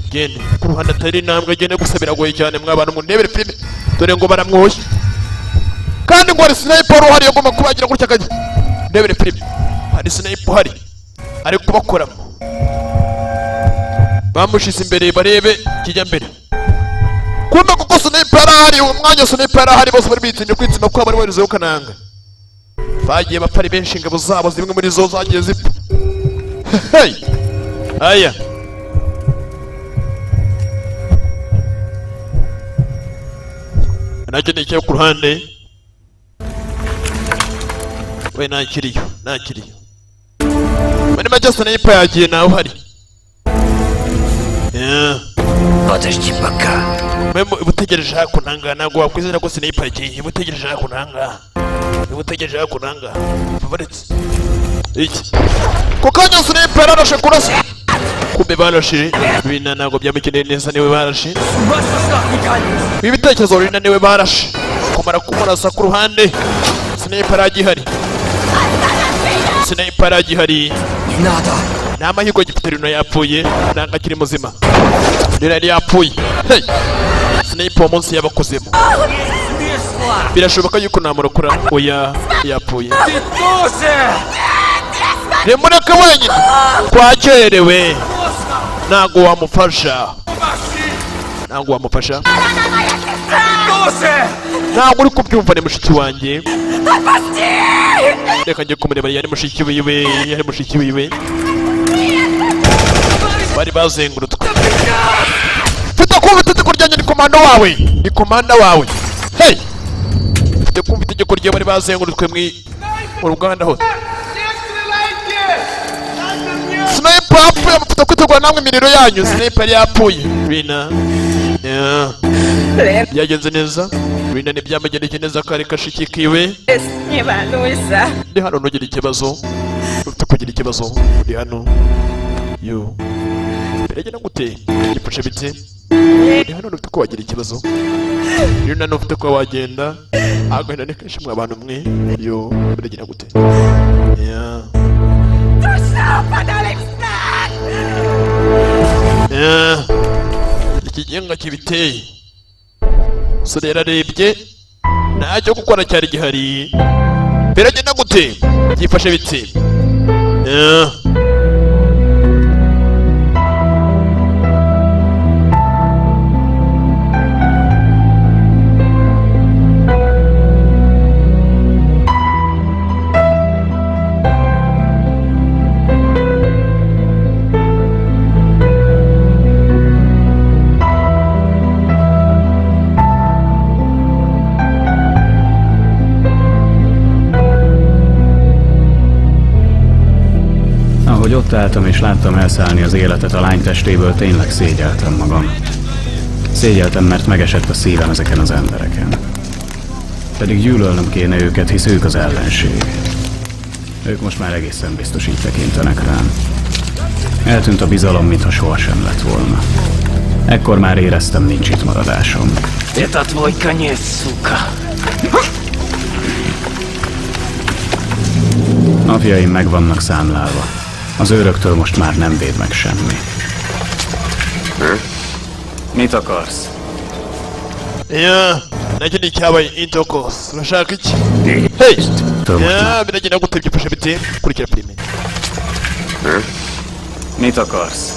Genda ku ruhande tere nambwe genda gusabira goye cyane mwabana mu ndebere filime. Dore ngo baramwoshye. Kandi ngo ari sniper uhari yagomba kubagira gutya kaje. Ndebere filime. Hari sniper hari. Ari kubakoramo. Bamushise imbere barebe kijya mbere. Kumbe kuko sniper hari umwanya sniper hari bose bari bitinye kwitsima kwa bari warizeho kananga. Bagiye bapari benshi ingabo zabo zimwe muri zo zagiye zipfa. Hey! Aya. Nacyo ni cyo ku ruhande. We nakiriyo. Muri make sniper yagiye nawe uhari. Подожди пока. Memo ubutegereje hakunanga nago wakwizera ko sniper yagiye. Ubutegereje hakunanga. Favorite. Iki. Kukanya sniper arashe kurasa. Kumbe barashe. Bina nago byamikene neza niwe barashe. Ibitekerezo rina niwe barashe. Kumara kumurasa ku ruhande. Sniper agihari. Sniper agihari. Nada. Nama higo gipiterino yapfuye nanga kiri muzima. Nirari yapfuye. Hey. Sniper munsi yabakozemo. Birashoboka yuko namurokora oya yapfuye. Remureka wenyine. Kwakerewe. Nago wamufasha. Ntabwo uri kubyumva ni mushiki wanjye. Reka njye kumureba yari mushiki wiwe. Bari bazengurutwe. Fite kumva itegeko ryanjye ni komanda wawe. Hey! Fite kumva itegeko rye bari bazengurutwe mu ruganda hose. Sniper yapfuye amufite kwitegura namwe imiriro yanyu. Sniper yapfuye. Rina. Byagenze neza. Rina ntibyamagendekeye neza kare kashikikiwe. Ndi hano ntugire ikibazo. Ufite kugira ikibazo. Ndi hano. Yo. Biragenda gute? Gipfushe bite? Ndi hano ufite ko wagira ikibazo. Rina ufite ko wagenda. Agahina ne kenshi mwa abantu mwe. Yo. Biragenda gute? Yeah. Ikigenga kibiteye. umusore yararebye ntacyo gukora cyari gihari. Biragenda gute? Byifashe bite? Ahogy ott álltam és láttam elszállni az életet a lány testéből, tényleg szégyeltem magam. Szégyeltem, mert megesett a szívem ezeken az embereken. Pedig gyűlölnöm kéne őket, hisz ők az ellenség. Ők most már egészen biztos így tekintenek rám. Eltűnt a bizalom, mintha sohasem lett volna. Ekkor már éreztem, nincs itt maradásom. Это твой конец, сука. Napjaim meg vannak számlálva. Az őröktől most már nem véd meg semmi. Mit akarsz? Ja, negyedik hávai intokosz. Lasság így. Hey! Ja, biragenda gute? Byifashe bite? Kurikira filime. Mit akarsz?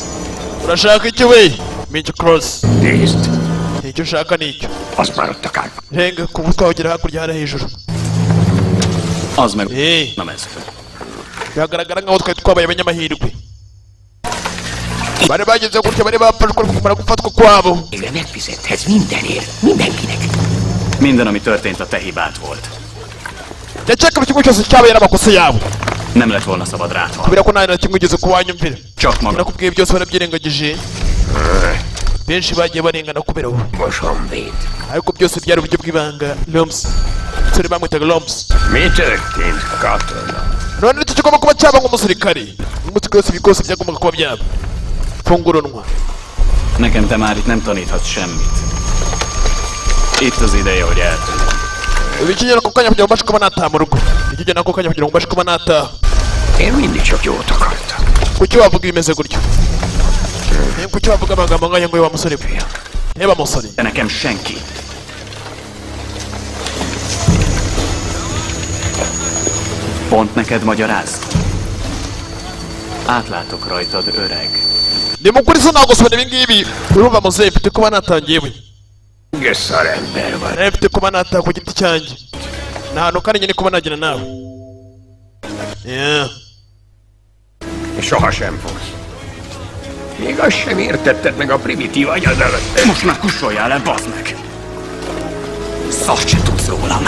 Urashaka iki we? Mince cross. Nézd, Icyo ushaka ni icyo. azt már ott akár. Renga ku mutwe wagera hakurya hariya hejuru. Az meg... Hey! Nem ez. Biragaragara nkaho twari twabaye abanyamahirwe. Bari bageze gutya, bari bafashwe kumara gufatwa kwabo. Végre megfizethetsz mindenért, mindenkinek. Minden, ami történt, a te hibád volt. Ndakeka buri kimwe cyose cyabaye n'amakosa yawe. Nem lett volna szabad rád Kubera ko nta na kimwe ugeze kuwanyumvira. Csak magam. Nakubwiye byose warabyirengagije. Benshi bagiye barengana kubera wowe. Mosonvéd. Ariko byose byari uburyo bw'ibanga. Loms. Umusore bamwitaga Loms. Mi történt, katona? None nicyo kigomba kuba cyaba nk'umusirikari. N'umutwe wose ibikosi byagombaga kuba byaba. Funguronwa. Nekem te már itt nem taníthatsz semmit. Itt az ideje, hogy eltűnj. Ibikigera ako kanya kugira ngo mbashe kuba nataha mu rugo. Ikigera ako kanya kugira ngo mbashe kuba nataha. Én mindig csak jót akartam. Kuki wavuga ibimeze gutyo? Kuki wavuga amagambo nk'aya ngo wa musore we? Reba musore. De nekem senki. Pont neked magyaráz? Átlátok rajtad, öreg. Ni mukuri se ntabwo sobona ibi ngibi. Urumva muzehe, mfite kuba natangiye we. Geszar ember vagy. Mfite kuba nataha ku giti cyanjye. Nta hantu kandi nyine kuba nagira nawe. Yeah. Sohasem fogsz. Még azt sem értetted meg a primitív agyadat. Most már kussoljál le, bazd meg! Szart se tudsz rólam.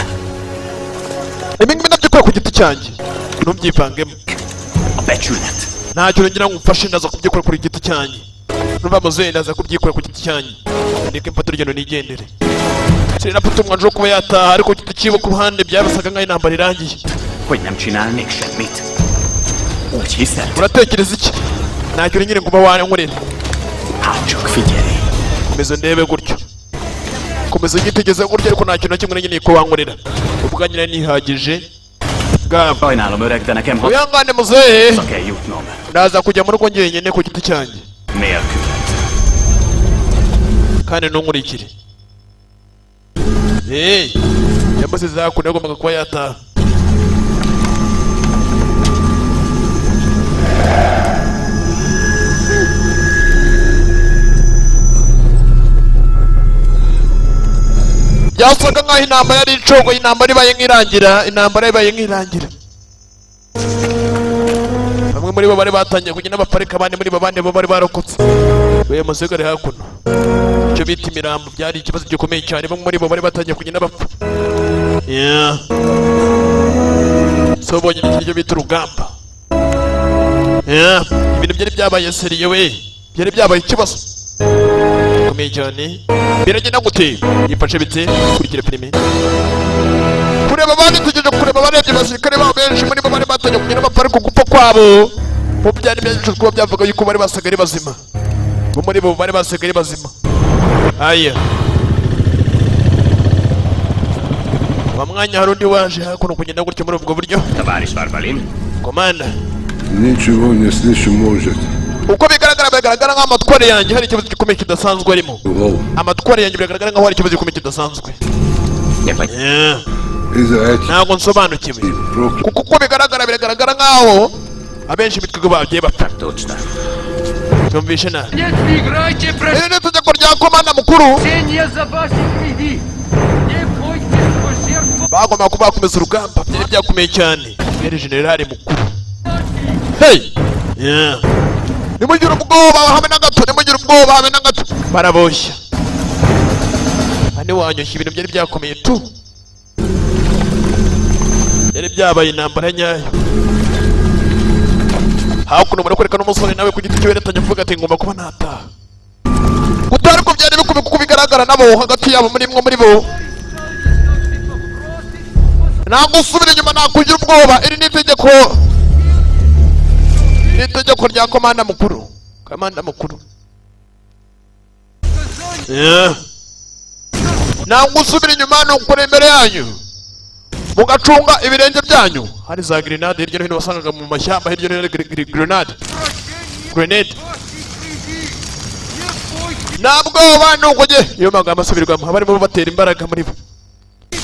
Ibi ngibi nabyo ukora ku giti cyanjye. Ntubyivangemo. A becsület. Ntacyo ngira ngo umfashe ndaza kubyikora kuri giti cyanjye. Urumva muzehe, ndaza kubyikora ku giti cyanjye. Ndeke mfate urugendo nigendere. Sinapfa umwanzuro wo kuba yataha, ariko ku giti cyiwe ku ruhande byabasaga nk'aho intambara irangiye. Hogy nem csinálnék semmit. Úgy hiszed? Uratekereza iki? Ntacyo nyine kuba wankorera. Hát csak figyelj. Komeza ndebe gutyo. Komeza unyitegereze gutyo, ariko ntacyo na kimwe nyine ko wankorera. Uvuga nyine nihagije. Gaba. Sajnálom, öreg, de nekem Uyangane muzehe. Haza kell jutnom. Ndaza kujya mu rugo njyenyine ku giti cyanjye. Nélküled. Kandi ntunkurikire. Hey! Yamusize hakuno, yagombaga kuba yataha. Byasaga nk'aho intambara yari icogoye, intambara ibaye nk'irangira. Bamwe muri bo bari batangiye kugenda baparika, abandi muri bo bari barokotse. We muzehe ari hakuno. Icyo bita imirambo byari ikibazo gikomeye cyane, bamwe muri bo bari batangiye kugenda bapfa. Yeah. So bonye icyo bita urugamba. Yeah. Ibintu byari byabaye seriye we. Byari byabaye ikibazo gikomeye cyane. Biragenda gute? Yifashe bite? Kurikira filime. Kureba abandi, tugejeje kureba abarebye abasirikare babo benshi muri bo bari batangiye kugenda baparika gupfa kwabo. Bo byari byinshi kuba byavuga yuko bari basigaye bazima. Bo muri bo bari basigaye bazima. Aya. Wa mwanya hari undi waje hakuno kugenda gutyo muri ubwo buryo. Tavaris Barbalin. Komanda. Ничего не слышу, может. Uko bigaragara biragaragara nk'amatware yanjye hari ikibazo gikomeye kidasanzwe arimo. Amatware yanjye biragaragara nk'aho hari ikibazo gikomeye kidasanzwe. Ntabwo nsobanukiwe kuko uko biragaragara nk'aho abenshi bitwiga bagiye bapfa. Tumvishe nabi. Iri ni itegeko rya komanda mukuru. Bagomba kuba bakomeza urugamba byari byakomeye cyane. Yari generali mukuru. Hey! Yeah. Nimugire ubwoba habe na gato, nimugire ubwoba habe na gato. Baraboshya. Ane wanyoshya ibintu byari byakomeye tu. Yari byabaye intambara nyayo. Hakuno murakwereka n'umusore nawe ku giti cyo yeretanye avuga ati ngomba kuba nataha. Utari ko byari bikomeye kuko bigaragara nabo hagati yabo muri bo. Ntabwo usubira inyuma nakugira ubwoba. Iri ni itegeko rya komanda mukuru. Komanda mukuru. Ntabwo usubira inyuma nukuri imbere yanyu. Mugacunga ibirenge byanyu. Hari za grenade hirya no hino wasangaga mu mashyamba hirya no hino grenade. Ntabwo abantu ngoje iyo magambo asubirwamo abarimo batera imbaraga muri bo.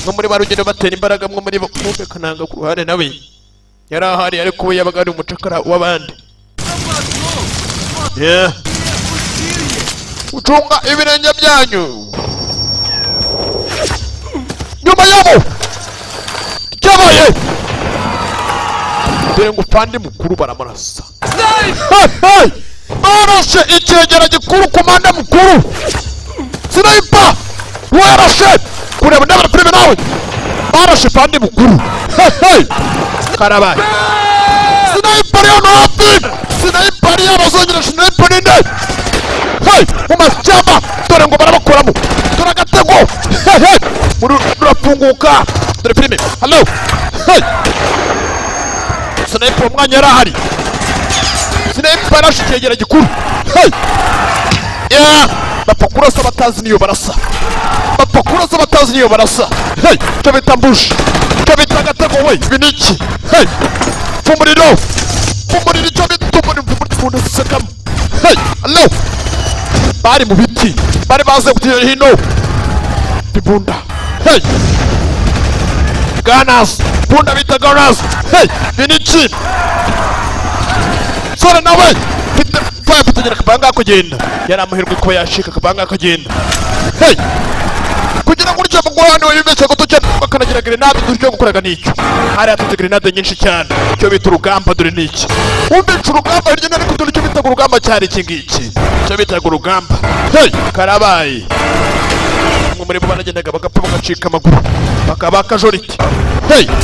No muri barugendo batera imbaraga mwo muri bo kumbe kananga ku ruhande nawe. Yari ahari ariko we yabaga ari umucakara w'abandi. Ucunga ibirenge byanyu. Nyuma yabo cyabaye dore ngo pande mukuru baramurasa. Barashe icyegera gikuru komanda mukuru. Sniper warashe kureba ndabara filime nawe. Barashe pande mukuru. Karabaye sniper yo hafi. Sniper y'abazongera sniper ninde. Mumashyamba dore ngo barabakoramo. Dore agatego. Murafunguka. Dore filime. Hello. Sniper umwanya yarahari. Sniper arashe icyegera gikuru. Bapfa kurasa batazi niyo barasa. Bapfa kurasa batazi niyo barasa. Cyo bita mbush. Cyo bita agatego we. Biniki. Fumuriro cyo bita umuriro sekam. Hello. Bari mu biti. Bari baze kutira hino. Bibunda. Ganas. Bunda bita ganas. Biniki. Sora nawe. Faya kutagera kabanga kugenda. Yari amahirwe ko yashika kabanga kugenda. Kugira ngo uryo mugwano wibeshye ko tucye bakanagira grenade turyo gukoraga nicyo. Hari atute grenade nyinshi cyane. Cyo bita urugamba dore niki. Umbica urugamba hirya nari kutura cyo bita urugamba cyari iki ngiki. Cyo bita urugamba. Karabaye. Muri bo banagendaga bagapfa bagacika amaguru. Bakabaka joriti.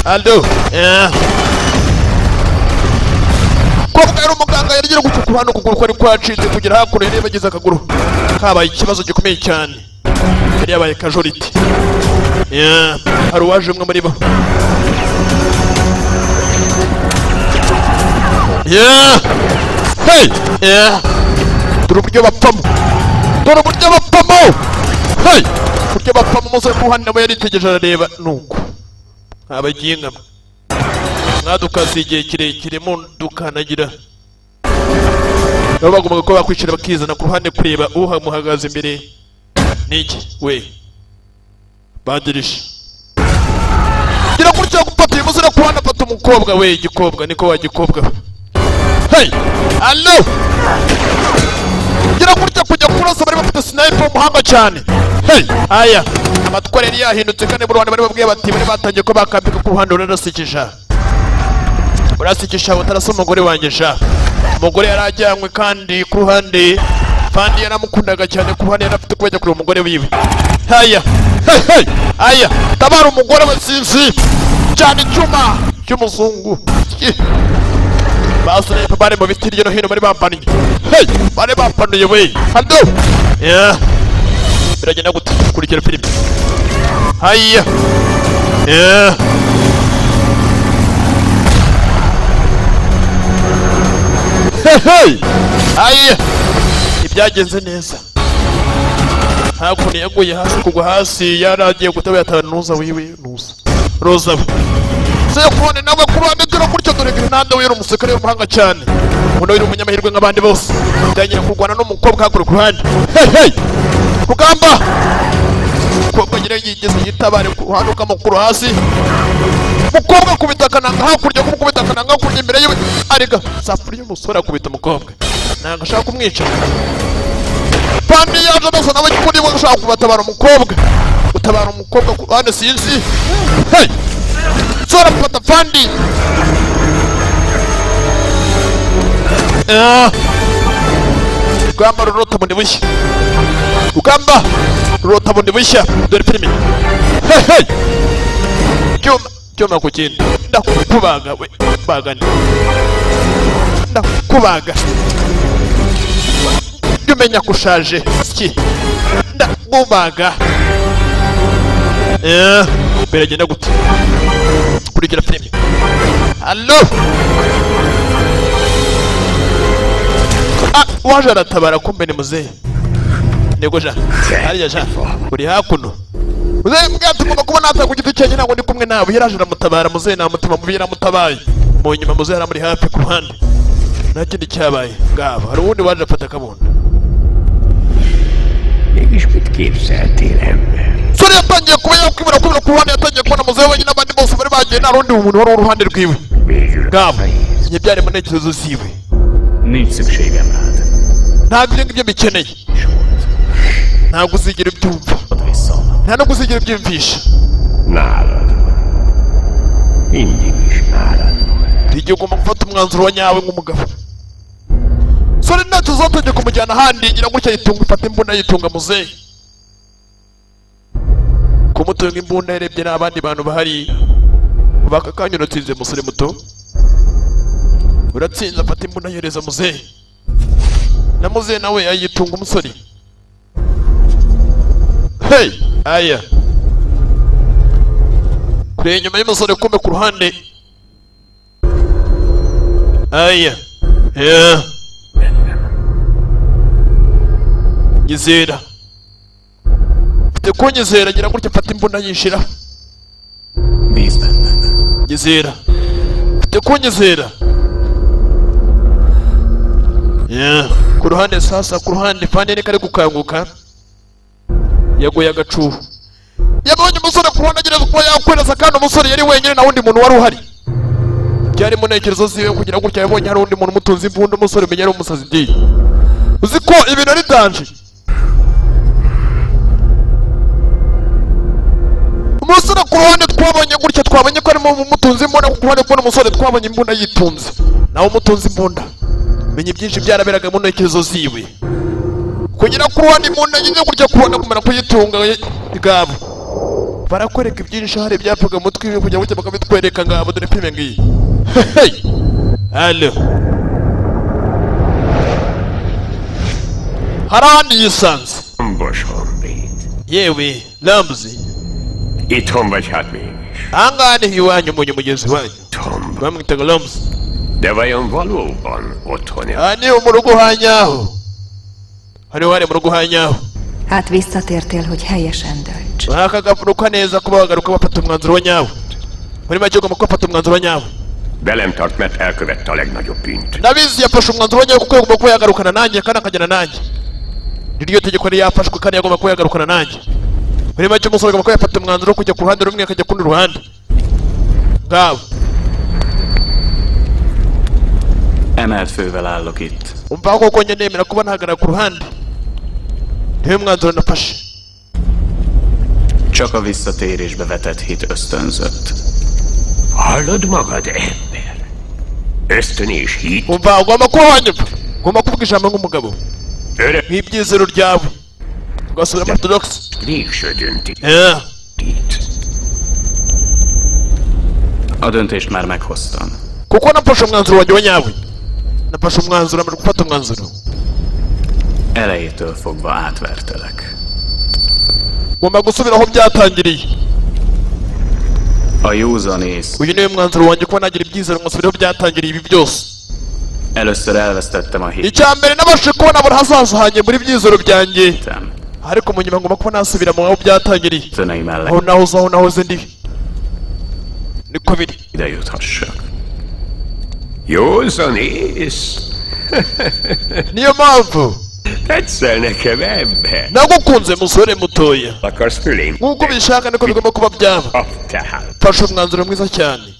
Aldo. Kobwa yari umuganga yarigira gucukura hano kuguru kwari kwacitse kugira hakuno yari bagize akaguru. Kabaye ikibazo gikomeye cyane. Yari yabaye kajoriti. Hari uwaje umwe muri bo. Dore uburyo bapfamo. Dore uburyo bapfamo. Uburyo bapfamo umusore kuhani nawe yaritegereje arareba nuko. Abaginga. Mwadukazi igihe kirekire mundukanagira. Nabo bagomba ko bakwicira bakizana ku ruhande kureba uhamuhagaze imbere. Niki we badirisha gira kurya gupata uyu musore kuhana pata umukobwa we igikobwa niko wagikobwa. Allo gira kurya kujya kurasa bari bafite sniper umuhanga cyane. Aya amatware yari yahindutse kandi mu Rwanda bari babwiye bati bari batangiye ko bakambika ku ruhande rurasikisha. Urasikisha utarasa umugore wanjye sha. Umugore yarajyanywe kandi ku ruhande Fandi yaramukundaga cyane ku ruhande yarafite kubajya kuri umugore wiwe. Aya tabara umugore we sinzi cyane icyuma cy'umuzungu. Basore bari mu biti hirya no hino bari bampaniye. Bari bampanuye we. Hado. Biragenda gute kurikira filime. Aya. Aya. Ibyagenze neza. Hakuno yaguye hasi kugwa hasi yaragiye gutaba yatanuza wiwe nuza. Roza. muzehe kubone nawe kubane dore gutyo dore Grenade we yari umusirikare w'umuhanga cyane umuntu yari umunyamahirwe nk'abandi bose yatangira kurwana n'umukobwa hakuri ku ruhande hey rugamba umukobwa nyine yigeze yitabare ku ruhande ukamukuru hasi umukobwa akubita akananga hakurya kumukubita akananga hakurya imbere yiwe arega safuriya umusore akubita umukobwa nanga ashaka kumwica Pandi yaje nasa nawe kuri bo ashaka kubatabara umukobwa utabara umukobwa ku ruhande sinzi hey sora pata Pandi Rugamba rurota bundi bushya Rugamba rurota bundi bushya dore filime hey cyuma ku kindi ndakubaga we bagane ndakubaga umenya kushaje ski ndakubaga biragenda gute kurikira filime allo waje aratabara kumbe ni muzehe nego ja hariya ja uri hakuno muzehe mbwa tugomba kuba nata ku giti cyenye ntabwo ndi kumwe nawe yaraje aramutabara muzehe namutima mubi yaramutabaye mu nyuma muzehe aramuri hafi ku ruhande nta kindi cyabaye ngabo hari uwundi waje afata akabunda Mégis mit képzeltél, ember? sore yatangiye kuba yakwibura ku ruhande yatangiye kubona muzehe wenyine abandi bose bari bagiye nta rundi muntu wari uruhande rwiwe ngabo ntibyari mu ntekerezo ziwe Nincs szükségem rád. ntabwo ibyo ngibyo bikeneye ntabwo uzigira ibyumva nta nubwo uzigira ibyumvisha Nálad van. Mindig is nálad van. igihe ugomba gufata umwanzuro wa nyawe nk'umugabo sore ntacyo uzatangiye kumujyana ahandi gira gutya yitunga ifata imbunda yitunga muzehe kumutunga imbunda yarebye n'abandi bantu bahari baka kanya uratsinze musore muto uratsinze afata imbunda yohereza muzehe na muzehe nawe ayitunga umusore hey aya kure inyuma y'umusore kumbe ku ruhande aya nyizera mfite kunyizera gira gutya mfata imbunda yishira nyizera mfite kunyizera ku ruhande sasa ku ruhande Fandi ni kari gukanguka yagoye agacuho yabonye umusore ku ruhande agereza kuba yakwereza kandi umusore yari wenyine na wundi muntu wari uhari byari mu ntekerezo ziwe kugira gutya yabonye hari undi muntu umutunze imbunda umusore umenya ari umusazi diye uzi ko ibintu ari danje umusore ku ruhande twabonye gutya twabonye ko arimo umutunze imbunda ku ruhande kubona umusore twabonye imbunda yitunze nawe umutunze imbunda menya byinshi byaraberaga mu ntekerezo ziwe kugira ku ruhande imbunda nyine gutya kubona kumera kuyitunga ngabo barakwereka ibyinshi hari ibyapfaga mutwe iwe kugira ngo bakabitwereka ngabo dore filime ngiyi hey allo harandi yisanze Lombos honvéd. yewe Ramzi Itthon vagy hát mégis. ahangaha ni iwanyu munyu mugezi wanyu Itthon. bamwitaga Ramzi De vajon valóban otthon jár? aha ni mu rugo hanyaho hariho hari mu rugo hanyaho Hát visszatértél, hogy helyesen dönts. bakagaruka neza kuba bagaruka bafata umwanzuro wa nyawo muri make ugomba kubafata umwanzuro wa nyawo Velem tart, mert elkövette a legnagyobb bűnt. ndabizi yafashe umwanzuro wa nyawo kuko yagomba kuba yagarukana nanjye kandi akajyana nanjye niryo tegeko yari yafashwe kandi yagomba kuba yagarukana nanjye muri make umusore agomba kuba yafata umwanzuro wo kujya ku ruhande rumwe akajya kundi ruhande ngabo Emelt fővel állok itt. umva koko njye nemera kuba ntahagarara ku ruhande niwe mwanzuro nafashe Csak a visszatérésbe vetett hit ösztönzött. Hallod magad, ember? Ösztön és hit? umva ugomba kuba wanyumva ugomba kuvuga ijambo nk'umugabo Örök nk'ibyizero ryawe ugasubira orthodox végső döntés. Itt. A döntést már meghoztam. kuko nafashe umwanzuro wanjye wa nyawe nafashe umwanzuro amara gufata umwanzuro Elejétől fogva átvertelek. ugomba gusubira aho byatangiriye A józanész. uyu niwe mwanzuro wanjye kuba nagira ibyizero ngasubira aho byatangiriye ibi byose Először elvesztettem a icya mbere nabashe kubona buri hazaza hanjye muri byizero byanjye hitem. ariko mu nyuma ngomba kuba nasubira mu aho byatangiriye Tönei mellett. aho nahoze ndi niko biri ide juthassak. Józan ész. niyo mpamvu Tetszel nekem ebben. nagukunze musore mutoya Akarsz fölém? nk'uko bishaka niko bigomba kuba byaba Tehát. fashe umwanzuro mwiza cyane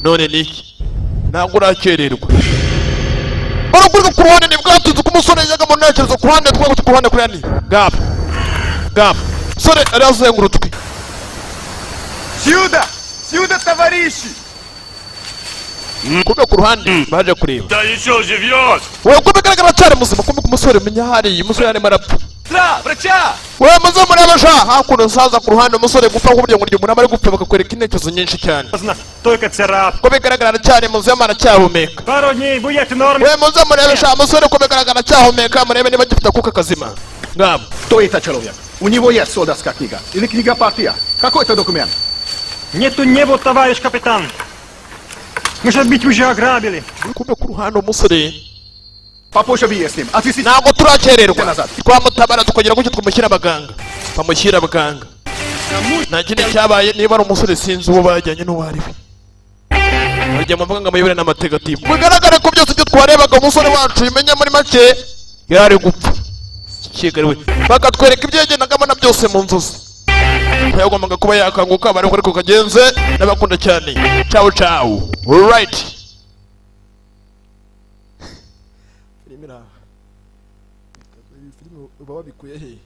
none niki ntabwo urakererwa urugurwa ku ruhande ni bwatunze uko umusore yajyaga mu ntekerezo ku ruhande twago ku ruhande kuriya ni gapa musore ari azengurutswe Сюда, товарищи! kumbe ku ruhande baje kureba Да еще живет! wowe ko bigaragara cyane muzima kumbe ku musore menya hariya umusore yarimo arapfa Врача! wowe muze murebe sha hakuno saza ku ruhande umusore gupfa kuburyo ngo umuntu ari gupfa bakakwereka intekerezo nyinshi cyane Только царап. ko bigaragara cyane muzima aracyahumeka Пару дней будет в норме. wowe muze murebe sha umusore ko bigaragara cyahumeka murebe niba gifite akuka kazima ngabo Кто это человек? У него есть солдатская книга. Или книга партия. Какой это документ? Нету небу, товарищ капитан. Мы же бить уже ограбили. kumbe ku ruhande umusore Попозже выясним. Отвезите. ntabwo turakererwa назад. twamutabara tukagira gutyo twamushyira abaganga bamushyira abaganga nta kindi cyabaye niba ari umusore sinzi uwo bajyanye n'uwo ari we bajya mu mvuga ngo amayobere n'amategatifu bigaragare ko byose ibyo twarebaga umusore wacu bimenya muri make yari gupfa kigari we bakatwereka ibyo yagendagamo na byose mu nzozi yagombaga kuba yakanguka bari ariko kagenze n'abakunda cyane ciao ciao alright filime uba wabikuye he